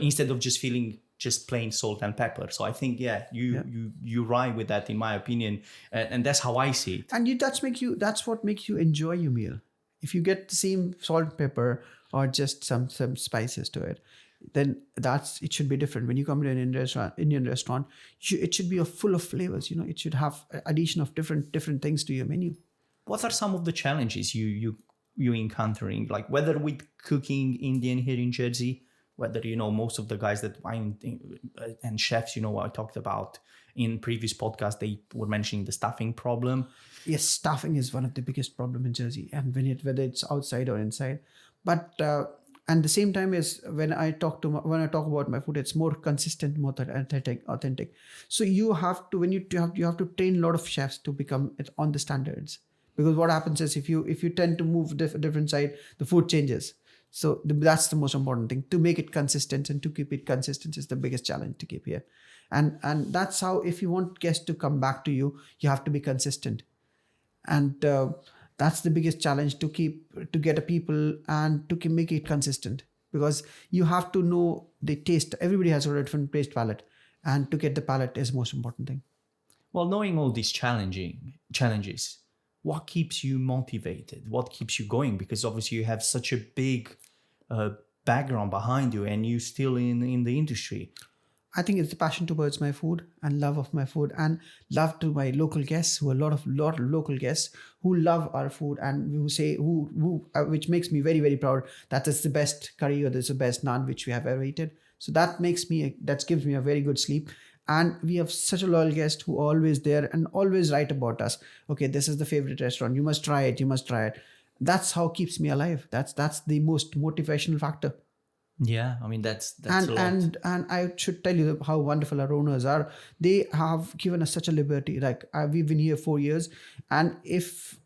instead of just feeling just plain salt and pepper. So I think you ride with that, in my opinion, and that's how I see it. And that's what makes you enjoy your meal. If you get the same salt, pepper, or just some spices to it, then it should be different. When you come to an Indian restaurant, it should be full of flavors. It should have addition of different things to your menu. What are some of the challenges you encountering, like whether with cooking Indian here in Jersey, whether most of the guys that and chefs I talked about in previous podcasts, they were mentioning the staffing problem. Yes, staffing is one of the biggest problem in Jersey, and whether it's outside or inside. But and the same time is when I talk about my food, it's more consistent, more authentic. So you have to train a lot of chefs to become it on the standards. Because what happens is if you tend to move different side, the food changes. So that's the most important thing. To make it consistent and to keep it consistent is the biggest challenge to keep here. And that's how, if you want guests to come back to you, you have to be consistent. And that's the biggest challenge to get a people and to make it consistent. Because you have to know the taste. Everybody has a different taste palette. And to get the palette is the most important thing. Well, knowing all these challenges, what keeps you motivated? What keeps you going? Because obviously you have such a big background behind you, and you still in the industry. I think it's the passion towards my food and love of my food, and love to my local guests, who are a lot of local guests who love our food and who say which makes me very, very proud that it's the best curry or it's the best naan which we have ever eaten. So that gives me a very good sleep. And we have such a loyal guest who are always there and always write about us. Okay, this is the favorite restaurant. You must try it. You must try it. That's how keeps me alive. That's the most motivational factor. Yeah, I mean that's a lot. And I should tell you how wonderful our owners are. They have given us such a liberty. Like we've been here 4 years, and if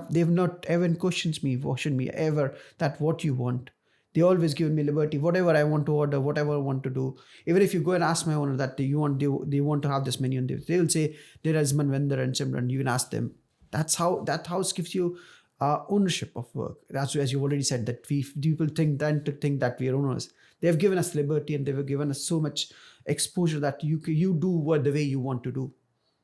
they've not ever questioned me ever that what you want. They always give me liberty, whatever I want to order, whatever I want to do. Even if you go and ask my owner that they want to have this menu, and they will say there is Manvinder and Simran. You can ask them. That's how that house gives you ownership of work. That's as you already said, that people think that we are owners. They have given us liberty, and they have given us so much exposure that you do what the way you want to do.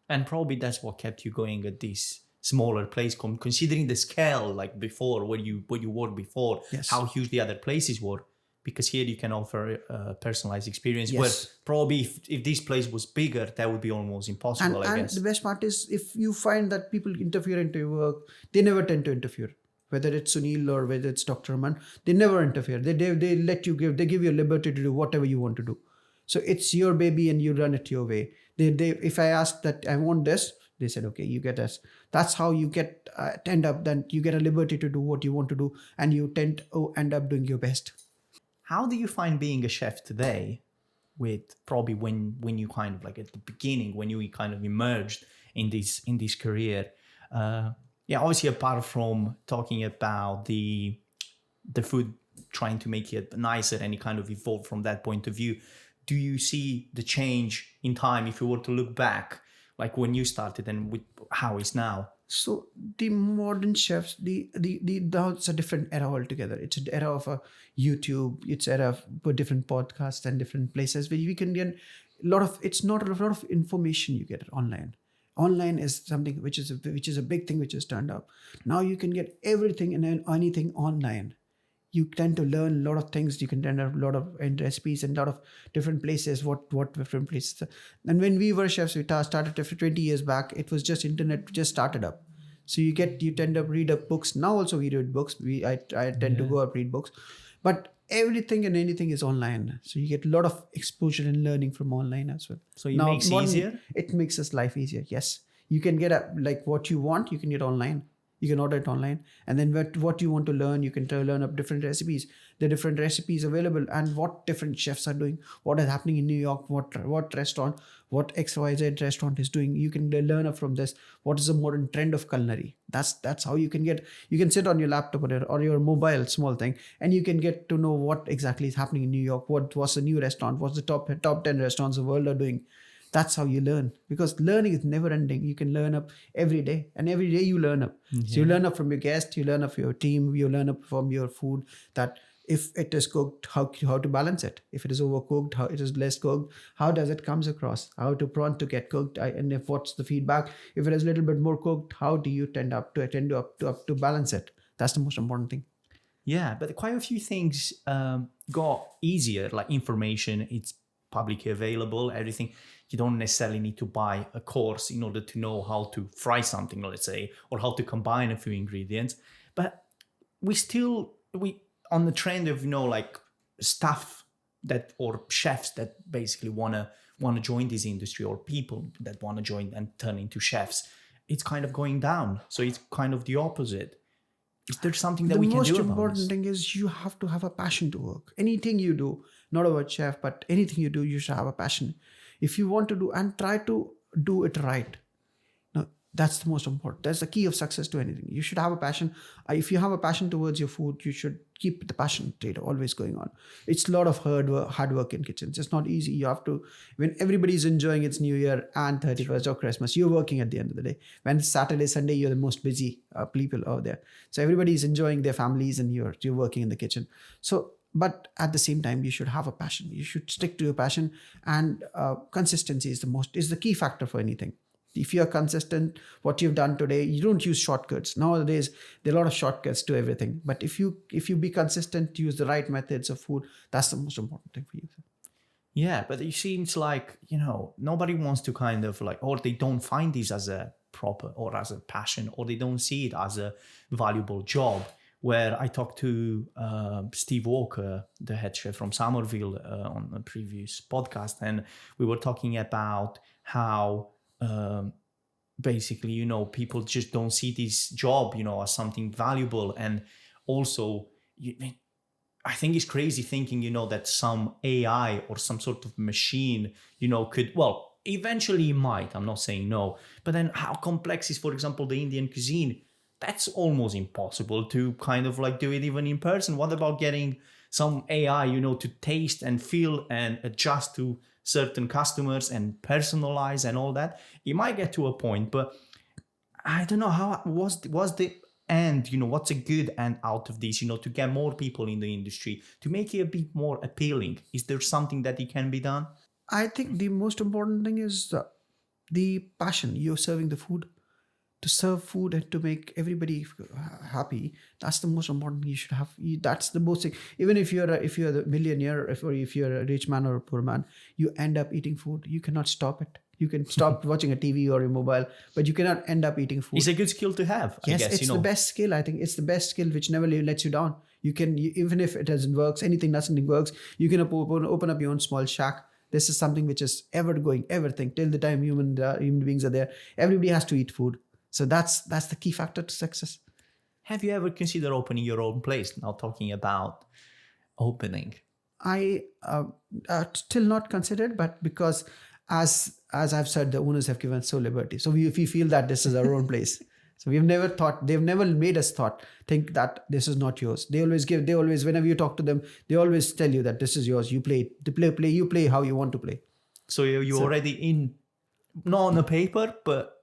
And probably that's what kept you going at this smaller place, considering the scale, like before, where you worked before, yes. How huge the other places were. Because here you can offer a personalized experience. Yes. Where probably if this place was bigger, that would be almost impossible, I guess. And the best part is, if you find that people interfere into your work, they never tend to interfere. Whether it's Sunil or whether it's Dr. Raman, they never interfere. They let you they give you liberty to do whatever you want to do. So it's your baby and you run it your way. If I ask that I want this, They said, okay, you get us. That's how you get end up. Then you get a liberty to do what you want to do, and you end up doing your best. How do you find being a chef today? With probably when you kind of like at the beginning, when you kind of emerged in this career, obviously apart from talking about the food, trying to make it nicer, and it kind of evolved from that point of view. Do you see the change in time if you were to look back, like when you started and with how it's now? So the modern chefs, now it's a different era altogether. It's an era of YouTube. It's era of different podcasts and different places where we can get a lot of. It's not a lot of information you get online. Online is something which is a big thing which has turned up. Now you can get everything and anything online. You tend to learn a lot of things. You can learn a lot of recipes and a lot of different places, what different places. And when we were chefs, we started 20 years back. It was just internet just started up. So you tend to read up books. Now also we read books. I tend to go up read books. But everything and anything is online. So you get a lot of exposure and learning from online as well. So it makes it easier? It makes us life easier, yes. You can get like what you want, you can get online. You can order it online, and then what you want to learn, you can learn up different recipes. The different recipes available, and what different chefs are doing, what is happening in New York, what restaurant, what XYZ restaurant is doing. You can learn up from this. What is the modern trend of culinary? That's how you can get. You can sit on your laptop or your mobile, small thing, and you can get to know what exactly is happening in New York. What's the new restaurant? What's the top 10 restaurants the world are doing? That's how you learn, because learning is never ending. You can learn up every day, and every day you learn up. Mm-hmm. So you learn up from your guest, you learn up from your team, you learn up from your food, that if it is cooked, how to balance it. If it is overcooked, how it is less cooked, how does it comes across, how to prompt to get cooked, and if what's the feedback. If it is a little bit more cooked, how do you tend to balance it? That's the most important thing. Yeah, but quite a few things got easier, like information. It's publicly available, everything. You don't necessarily need to buy a course in order to know how to fry something, let's say, or how to combine a few ingredients. But we on the trend of, like staff that, or chefs that basically want to join this industry, or people that want to join and turn into chefs, it's kind of going down. So it's kind of the opposite. Is there something that we can do about this? The most important thing is you have to have a passion to work. Anything you do, not about chef, but anything you do, you should have a passion. If you want to do, and try to do it right. Now, that's the most important. That's the key of success to anything. You should have a passion. If you have a passion towards your food, you should keep the passion always going on. It's a lot of hard work in kitchens. It's not easy. You have to, when everybody's enjoying its New Year and 31st or Christmas, you're working at the end of the day. When it's Saturday, Sunday, you're the most busy people out there. So everybody's enjoying their families, and you're working in the kitchen. So, but at the same time, you should have a passion. You should stick to your passion, and consistency is the key factor for anything. If you're consistent, what you've done today, you don't use shortcuts. Nowadays, there are a lot of shortcuts to everything. But if you be consistent, use the right methods of food, that's the most important thing for you. Yeah, but it seems like, nobody wants to kind of like, or they don't find this as a proper or as a passion, or they don't see it as a valuable job. Where I talked to Steve Walker, the head chef from Somerville, on a previous podcast, and we were talking about how basically, people just don't see this job, as something valuable. And also, I think it's crazy thinking, that some AI or some sort of machine, could, well, eventually it might, I'm not saying no, but then how complex is, for example, the Indian cuisine? That's almost impossible to kind of like do it even in person. What about getting some AI, to taste and feel and adjust to certain customers and personalize and all that? It might get to a point, but I don't know how was the end, what's a good end out of this, to get more people in the industry, to make it a bit more appealing. Is there something that it can be done? I think the most important thing is the passion. You're serving the food. To serve food and to make everybody happy, that's the most important thing you should have. That's the most thing. Even if you're the millionaire, or if you're a rich man or a poor man, you end up eating food. You cannot stop it. You can stop watching a TV or your mobile, but you cannot end up eating food. It's a good skill to have. Yes, I guess, it's the best skill. I think it's the best skill which never lets you down. You can, even if it doesn't work, nothing works, you can open up your own small shack This is something which is ever going, everything till the time human beings are there. Everybody has to eat food. So that's the key factor to success. Have you ever considered opening your own place? Now talking about opening. I still not considered, but because as I've said, the owners have given so liberty. So if we feel that this is our own place. So we've never thought, they've never made us think that this is not yours. They always, whenever you talk to them, they always tell you that this is yours. You play, you play how you want to play. So you're already in, not on the paper, but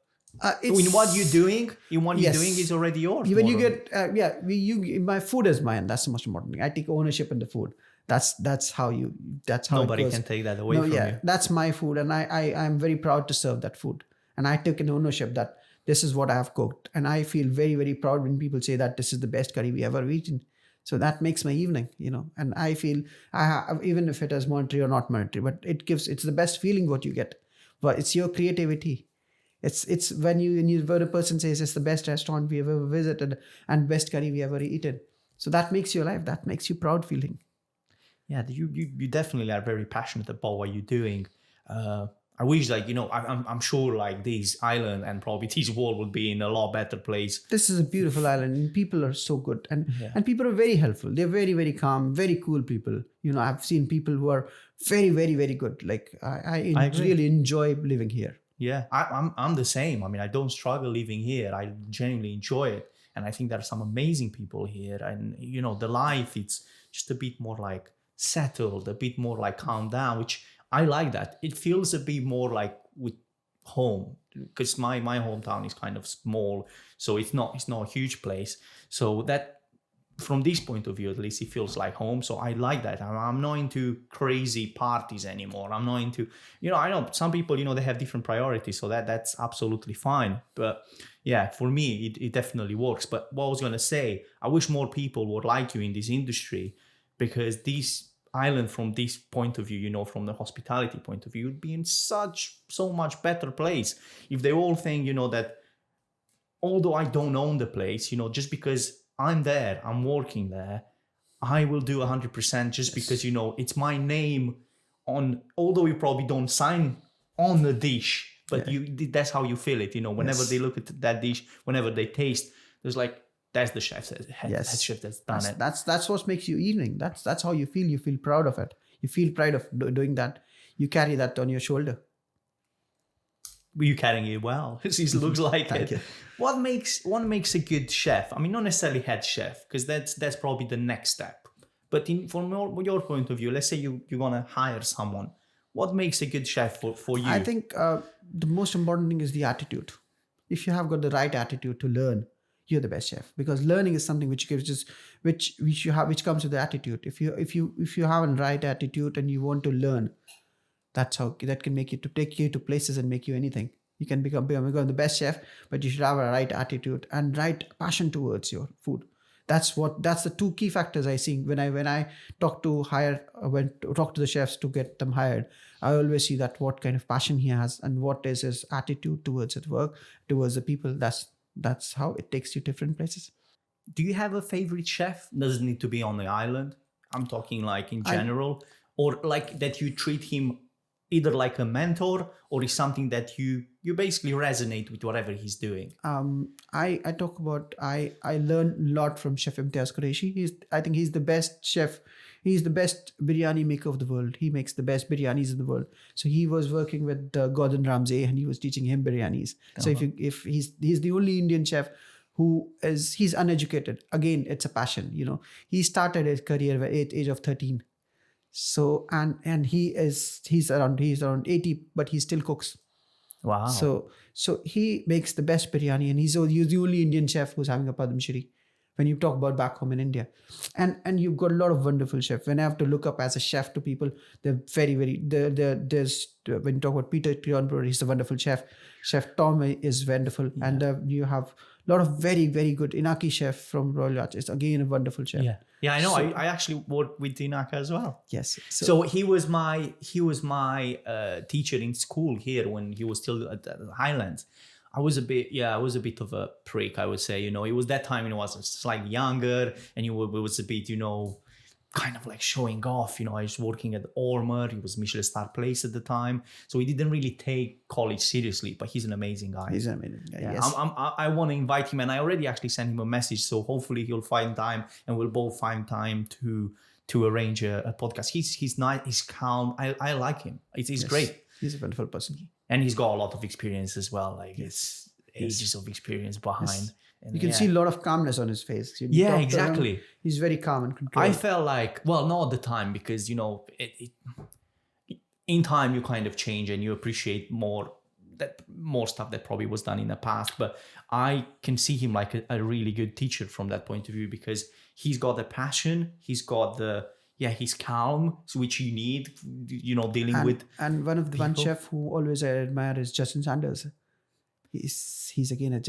in what you're doing, is already yours. When you get, my food is mine. That's the most important thing. I take ownership in the food. That's how nobody can take that away from you. That's my food, and I'm very proud to serve that food. And I took an ownership that this is what I have cooked, and I feel very, very proud when people say that this is the best curry we ever eaten. So that makes my evening, and I feel even if it is monetary or not monetary, but it's the best feeling what you get. But it's your creativity. It's when a person says it's the best restaurant we ever visited and best curry we ever eaten. So that makes your life. That makes you proud feeling. Yeah, you definitely are very passionate about what you're doing. I wish, I'm sure, this island and probably this world would be in a lot better place. This is a beautiful island, and people are so good, and people are very helpful. They're very, very calm, very cool people. I've seen people who are very, very, very good. I really enjoy living here. Yeah, I'm the same. I mean, I don't struggle living here. I genuinely enjoy it, and I think there are some amazing people here. And the life, it's just a bit more settled, a bit more calm down, which I like that. It feels a bit more like with home, because my hometown is kind of small, so it's not a huge place. So that, from this point of view, at least, it feels like home. So I like that. I'm not into crazy parties anymore. I'm not into, I know some people, they have different priorities, so that's absolutely fine. But yeah, for me, it definitely works. But what I was gonna say, I wish more people would like you in this industry, because this island, from this point of view, from the hospitality point of view, would be in so much better place if they all think, that although I don't own the place, just because I'm there, I'm working there, I will do 100% just because, it's my name on, although you probably don't sign on the dish, but that's how you feel it, whenever they look at that dish, whenever they taste, there's that's the chef, head chef that's done it. That's what makes you evening. That's how you feel. You feel proud of it. You feel pride of doing that. You carry that on your shoulder. You're carrying it well. It looks like Thank it. you. What makes a good chef? I mean, not necessarily head chef, because that's probably the next step. But from your point of view, let's say you're gonna hire someone. What makes a good chef for you? I think the most important thing is the attitude. If you have got the right attitude to learn, you're the best chef, because learning is something which comes with the attitude. If you have a right attitude and you want to learn, that can make you to take you to places and make you anything. You can become the best chef, but you should have a right attitude and right passion towards your food. That's the two key factors I see when I talk to the chefs to get them hired. I always see that what kind of passion he has and what is his attitude towards his work, towards the people. That's how it takes you different places. Do you have a favorite chef? Doesn't need to be on the island. I'm talking in general, or that you treat him either like a mentor, or is something that you basically resonate with whatever he's doing. I talk about I learn a lot from Chef Imtiaz Qureshi. I think he's the best chef. He's the best biryani maker of the world. He makes the best biryanis in the world. So he was working with Gordon Ramsay, and he was teaching him biryanis. So if he's the only Indian chef he's uneducated. Again, it's a passion. He started his career at the age of 13. So and he's around 80, but he still cooks. Wow. So he makes the best biryani, and he's the only Indian chef who's having a Padma Shri. When you talk about back home in India, and you've got a lot of wonderful chefs. When I have to look up as a chef to people, they're very, very. There's when you talk about Peter Trionbroder, he's a wonderful chef. Chef Tom is wonderful, and you have a lot of very, very good Inaki chef from Royal Yacht is again a wonderful chef. Yeah, I know. So, I actually worked with Inaka as well. Yes. So he was my teacher in school here when he was still at the Highlands. I was a bit of a prick, I would say. It was that time, I was slightly younger, and it was a bit, kind of like showing off. I was working at Ormer. He was Michelin star place at the time, so he didn't really take college seriously. But he's an amazing guy. He's amazing. Yeah, Yes. I want to invite him, and I already actually sent him a message. So hopefully he'll find time, and we'll both find time to arrange a podcast. He's nice. He's calm. I like him. He's great. He's a wonderful person. And he's got a lot of experience as well. Like it's ages of experience behind. Yes. And You can see a lot of calmness on his face. You Yeah, talk to him, exactly. he's very calm and controlled. I felt like, well, not at the time, because in time you kind of change and you appreciate more stuff that probably was done in the past. But I can see him like a really good teacher from that point of view, because he's got the passion, he's got he's calm, which you need, dealing with. And one people. chef who always I admire is Justin Sanders. He's into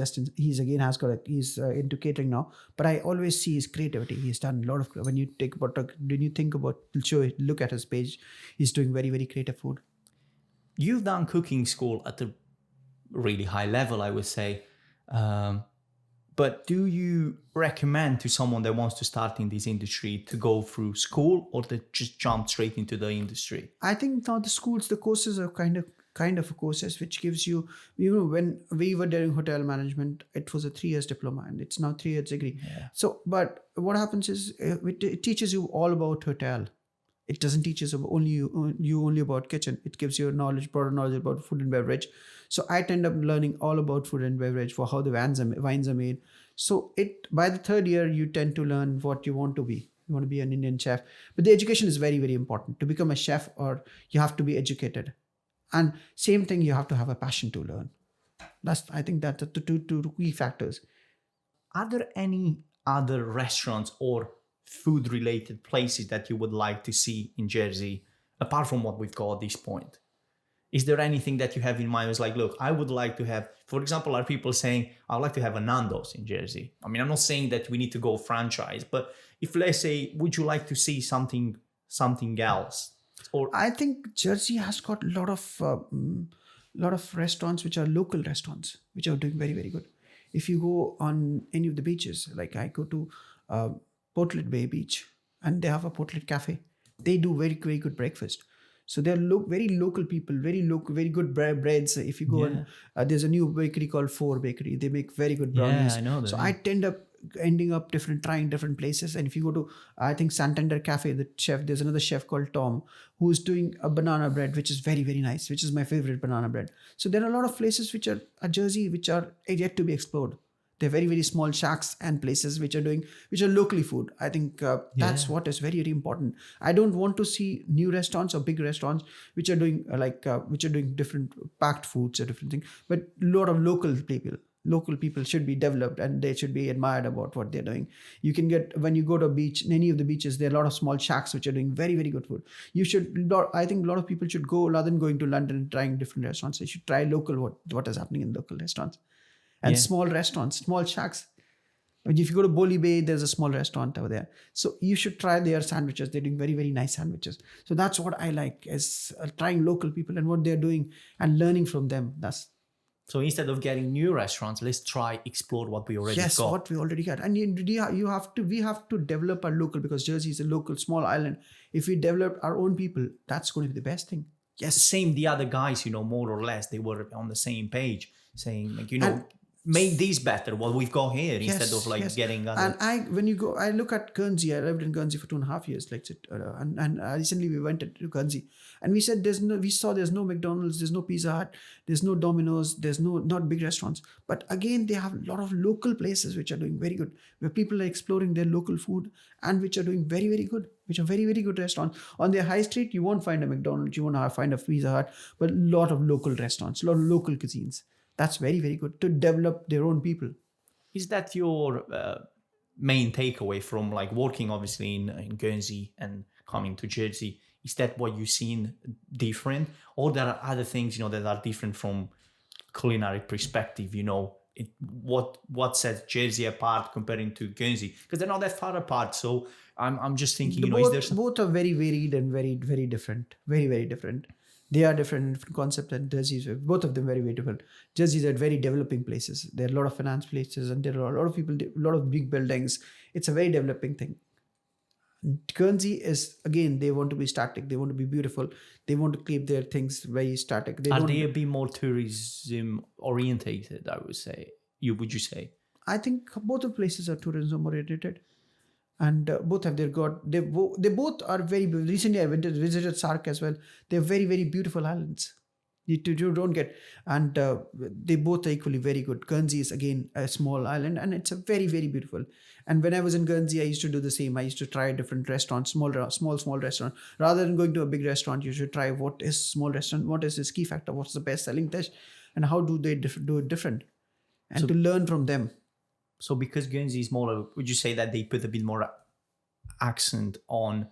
catering now, but I always see his creativity. He's done a lot of, when you look at his page, he's doing very, very creative food. You've done cooking school at a really high level, I would say. But do you recommend to someone that wants to start in this industry to go through school, or to just jump straight into the industry? I think now the courses are kind of courses which gives you, when we were doing hotel management, it was a 3 years diploma, and it's now 3 years degree. Yeah. So, but what happens is it teaches you all about hotel. It doesn't teach us only about kitchen. It gives you broader knowledge about food and beverage. So I tend up learning all about food and beverage, for how the wines are made. So by the third year, you tend to learn what you want to be. You want to be an Indian chef. But the education is very, very important. To become a chef, or you have to be educated. And same thing, you have to have a passion to learn. I think that's the two key factors. Are there any other restaurants or food-related places that you would like to see in Jersey, apart from what we've got at this point? Is there anything that you have in mind? It's like, look, I would like to have, for example, are people saying, I'd like to have a Nando's in Jersey? I mean, I'm not saying that we need to go franchise, but if, let's say, would you like to see something else? Or I think Jersey has got a lot of restaurants which are local restaurants, which are doing very, very good. If you go on any of the beaches, like I go to Portlet Bay Beach, and they have a Portlet Cafe. They do very, very good breakfast. So they're very local people, very good breads. If you go there's a new bakery called Four Bakery. They make very good brownies. Yeah, I know that. So I ending up trying different places. And if you go to, I think, Santander Cafe, there's another chef called Tom who's doing a banana bread, which is very, very nice, which is my favorite banana bread. So there are a lot of places which are at Jersey, which are yet to be explored. They're very, very small shacks and places which are locally food. I think that's what is very, very important. I don't want to see new restaurants or big restaurants which are doing different packed foods or different things. But a lot of local people should be developed, and they should be admired about what they're doing. You can when you go to a beach, in any of the beaches, there are a lot of small shacks which are doing very, very good food. I think a lot of people should go, rather than going to London and trying different restaurants. They should try local, what is happening in local restaurants. And small restaurants, small shacks. I mean, if you go to Bolly Bay, there's a small restaurant over there. So you should try their sandwiches. They're doing very, very nice sandwiches. So that's what I like, is trying local people and what they're doing and learning from them. So instead of getting new restaurants, let's explore what we already got. Yes, what we already got. And we have to develop our local, because Jersey is a local small island. If we develop our own people, that's going to be the best thing. Yes, same. The other guys, more or less, they were on the same page, saying, make these better, what we've got here, instead of getting other. And I look at Guernsey. I lived in Guernsey for 2.5 years, and recently we went to Guernsey, and we said there's no McDonald's, there's no Pizza Hut, there's no Domino's, there's not big restaurants. But again, they have a lot of local places which are doing very good, where people are exploring their local food, and which are doing very, very good, which are very, very good restaurants. On their high street, you won't find a McDonald's, you won't find a Pizza Hut, but a lot of local restaurants, a lot of local cuisines. That's very, very good, to develop their own people. Is that your main takeaway from working obviously in Guernsey and coming to Jersey? Is that what you've seen different? Or there are other things, that are different from culinary perspective, what sets Jersey apart comparing to Guernsey? Because they're not that far apart. So I'm just thinking, is there both are very varied and very, very different. Very, very different. They are different concepts, and Jersey, both of them very, very different. Jersey are very developing places. There are a lot of finance places, and there are a lot of people, a lot of big buildings. It's a very developing thing. Guernsey is, again, they want to be static. They want to be beautiful. They want to keep their things very static. Are they a bit more tourism orientated, I would say? Would you say? I think both the places are tourism oriented, and both have they both are very. Recently, I visited Sark as well. They're very, very beautiful islands. You don't get, and they both are equally very good. Guernsey is again a small island, and it's a very, very beautiful. And when I was in Guernsey, I used to do the same. I used to try different restaurants, small restaurant. Rather than going to a big restaurant, you should try what is small restaurant, what is its key factor, what's the best selling dish, and how do they do it different, and to learn from them. So because Guernsey is smaller, would you say that they put a bit more accent on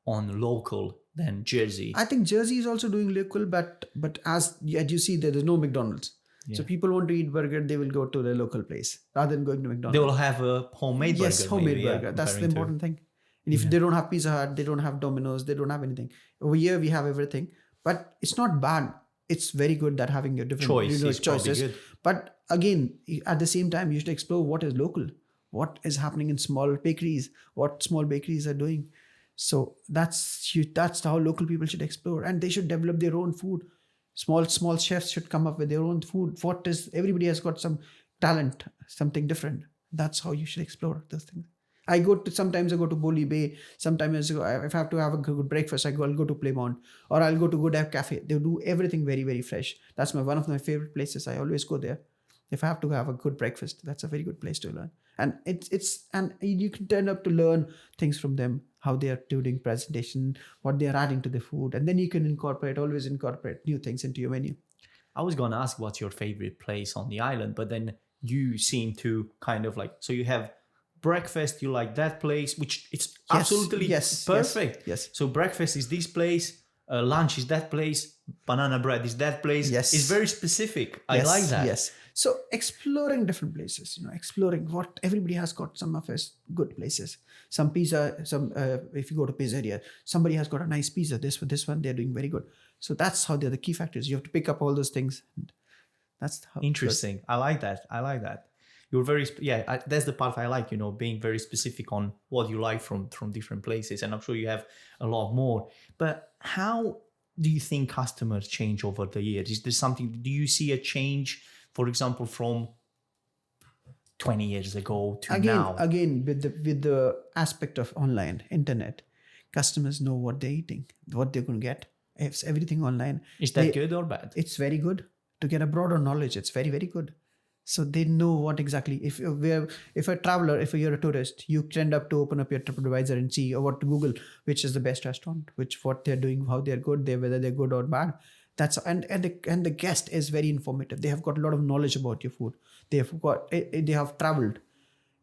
local than Jersey? I think Jersey is also doing local, but as you see, there is no McDonald's. Yeah. So people want to eat burger, they will go to the local place rather than going to McDonald's. They will have a homemade burger. Yes, homemade maybe, burger. That's the important thing. And if they don't have Pizza Hut, they don't have Domino's, they don't have anything. Over here, we have everything. But it's not bad. It's very good that having a different choices. Good. But again, at the same time, you should explore what is local, what is happening in small bakeries, what small bakeries are doing. So that's how local people should explore, and they should develop their own food. Small chefs should come up with their own food. Everybody has got some talent, something different. That's how you should explore those things. Sometimes I go to Boli Bay. Sometimes if I have to have a good breakfast, I'll go to Playmont, or I'll go to Good Ave Cafe. They do everything very, very fresh. That's one of my favorite places. I always go there. If I have to have a good breakfast, that's a very good place to learn. And and you can turn up to learn things from them, how they are doing presentation, what they are adding to the food, and then you can always incorporate new things into your menu. I was going to ask what's your favorite place on the island, but then you seem to kind of so you have breakfast, you like that place, which it's absolutely perfect. Yes. So breakfast is this place, lunch is that place, banana bread is that place. Yes. It's very specific. I like that. Yes. So exploring different places, exploring what everybody has got some of his good places. Some pizza, if you go to pizzeria, somebody has got a nice pizza. This one, they're doing very good. So that's how they're the key factors. You have to pick up all those things. That's how interesting. I like that. You're very that's the part I like, being very specific on what you like from different places, and I'm sure you have a lot more. But how do you think customers change over the years? Is there something, do you see a change, for example, from 20 years ago to now? Again, with the aspect of online internet, customers know what they're eating, what they're going to get. It's everything online. Is that good or bad? It's very good to get a broader knowledge. It's very, very good. So they know what exactly, if you're a traveler, if you're a tourist, you tend up to open up your TripAdvisor and see, or what to Google, which is the best restaurant, what they're doing, how they're good, whether they're good or bad. That's and the guest is very informative. They have got a lot of knowledge about your food. They have traveled.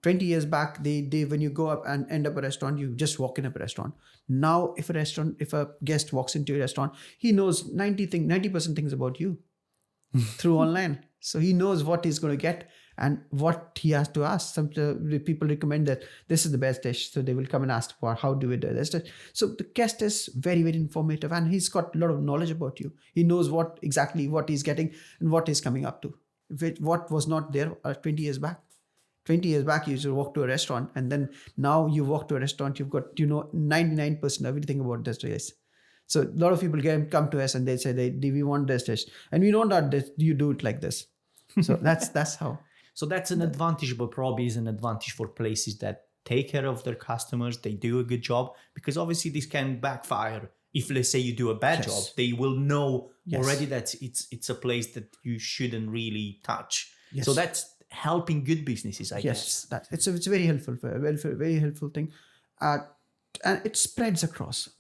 20 years back, they when you go up and end up a restaurant, you just walk in a restaurant. Now, if a guest walks into a restaurant, he knows 90% things about you through online. So he knows what he's going to get and what he has to ask. Some people recommend that this is the best dish, so they will come and ask for how do we do this dish. So the guest is very, very informative, and he's got a lot of knowledge about you. He knows what he's getting and what he's coming up to. What was not there 20 years back. 20 years back, you used to walk to a restaurant, and then now you walk to a restaurant, you've got 99% everything about this dish. So a lot of people come to us and they say we want this dish, and we don't want this. You do it like this. So that's how. So that's an advantage, but probably is an advantage for places that take care of their customers. They do a good job, because obviously this can backfire. If, let's say, you do a bad job, they will know already that it's a place that you shouldn't really touch. Yes. So that's helping good businesses, I guess. Yes, it's a very helpful, very helpful thing, and it spreads across.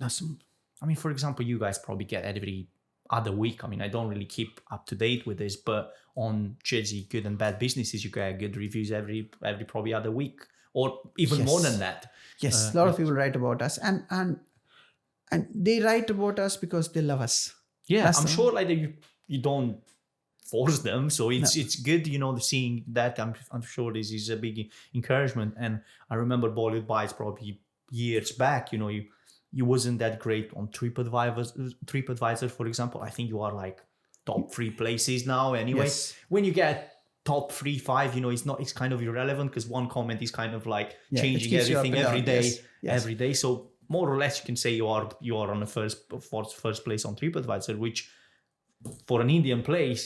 For example, you guys probably get every other week. I don't really keep up to date with this, but on Jersey Good and Bad Businesses, you get good reviews every probably other week, or even more than that. Yes, a lot of people write about us, and they write about us because they love us. Yeah, I'm sure you don't force them, so it's good, seeing that. I'm sure this is a big encouragement. And I remember Bollywood Bites probably years back. You wasn't that great on TripAdvisor, for example. I think you are like top 3 places now anyway. Yes. When you get top 3, 5, it's kind of irrelevant, because one comment is kind of like changing everything every day. Yes. Every day. So more or less you can say you are on the first place on TripAdvisor, which for an Indian place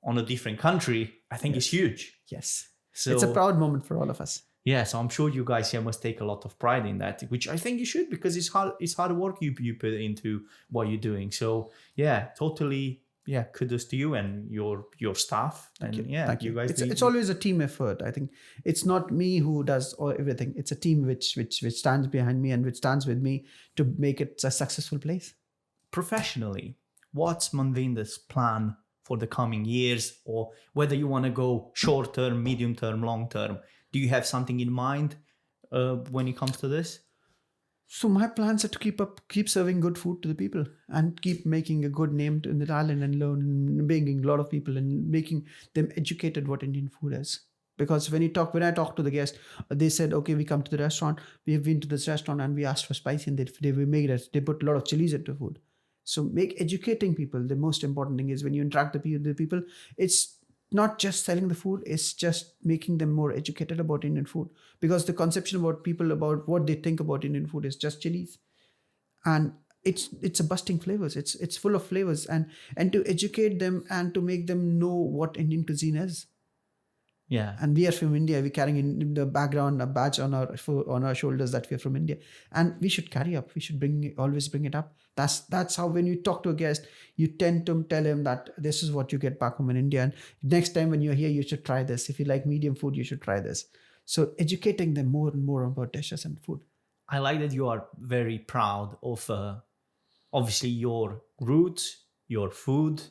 on a different country, I think is huge. Yes. So It's a proud moment for all of us. yeah, so I'm sure you guys here must take a lot of pride in that, which I think you should, because it's hard work you put into what you're doing. So yeah, totally. Yeah, kudos to you and your staff. And Thank you. guys. It's always a team effort. I think it's not me who does everything. It's a team which stands behind me and which stands with me to make it a successful place. Professionally, what's Manvinder's plan for the coming years, or whether you want to go short term, medium term, long term? Do you have something in mind when it comes to this? So my plans are to keep serving good food to the people and keep making a good name in the island and bringing a lot of people and making them educated what Indian food is. Because when I talk to the guests, they said, okay, we come to the restaurant, we have been to this restaurant and we asked for spicy and they put a lot of chilies into food. So educating people. The most important thing is when you interact with the people, it's not just selling the food, it's just making them more educated about Indian food. Because the conception about people, about what they think about Indian food is just chilies. And it's a busting flavors. It's full of flavors. And to educate them and to make them know what Indian cuisine is. Yeah. And we are from India. We're carrying in the background a badge on our shoulders that we're from India. And we should carry up. We should always bring it up. That's how when you talk to a guest, you tend to tell him that this is what you get back home in India. And next time when you're here, you should try this. If you like medium food, you should try this. So educating them more and more about dishes and food. I like that you are very proud of obviously your roots, your food,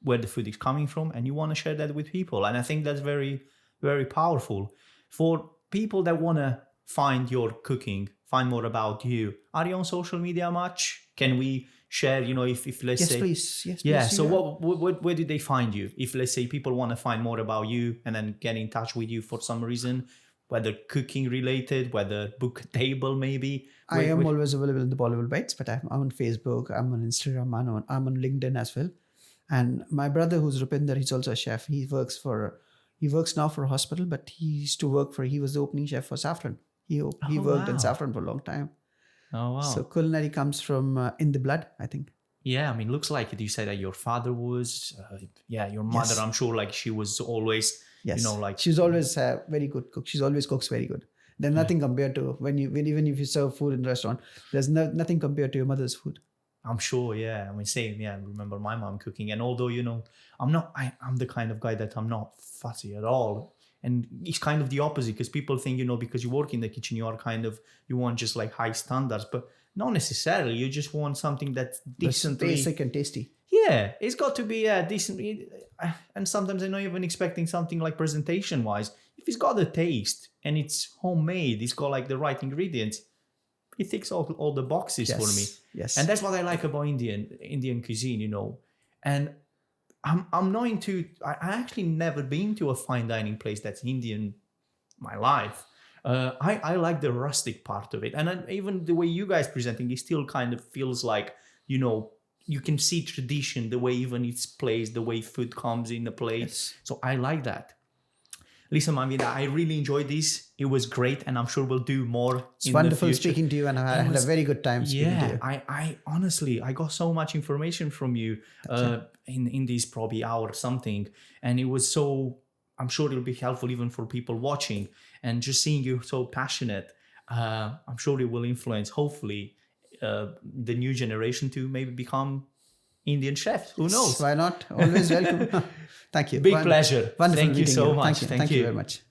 where the food is coming from, and you want to share that with people. And I think that's very, very powerful. For people that want to find your cooking, find more about you, are you on social media much? Can we share, if let's say... Please. Yes, yeah, please. so where do they find you? If, let's say, people want to find more about you and then get in touch with you for some reason, whether cooking related, whether book a table maybe. I am always available in the Bollywood Bites, but I'm on Facebook, I'm on Instagram, I'm on LinkedIn as well. And my brother, who's Rupinder, he's also a chef. He works now for a hospital, but he was the opening chef for Saffron. He worked in Saffron for a long time. Oh, wow. So culinary comes from in the blood, I think. Yeah, I mean, looks like it. You say that your father was, your mother, yes. I'm sure like she was always, yes. She's always a very good cook. She's always cooks very good. There's nothing compared to even if you serve food in a restaurant, there's nothing compared to your mother's food. I'm sure, yeah. I mean, same, yeah. I remember my mom cooking. And although, I'm the kind of guy that I'm not fussy at all. And it's kind of the opposite, because people think, because you work in the kitchen, you want just like high standards, but not necessarily. You just want something that's decently... basic and tasty. Yeah, it's got to be decent. And sometimes I'm not even expecting something like presentation-wise. If it's got the taste and it's homemade, it's got like the right ingredients, it ticks all the boxes for me. Yes. And that's what I like about Indian cuisine, And I'm not into... I actually never been to a fine dining place that's Indian my life. I like the rustic part of it. And even the way you guys presenting, it still kind of feels like, you can see tradition, the way even it's placed, the way food comes in the plate. Yes. So I like that. Listen, Manvinder, I really enjoyed this. It was great, and I'm sure we'll do more. It's wonderful speaking to you, and I had a very good time speaking to you. I honestly, I got so much information from you in this probably hour something, and it was so... I'm sure it'll be helpful even for people watching, and just seeing you so passionate. I'm sure it will influence, hopefully, the new generation to maybe become Indian chefs. Who knows? Why not? Always welcome. Thank you. Big pleasure. Wonderful. Thank you so much. Thank you very much.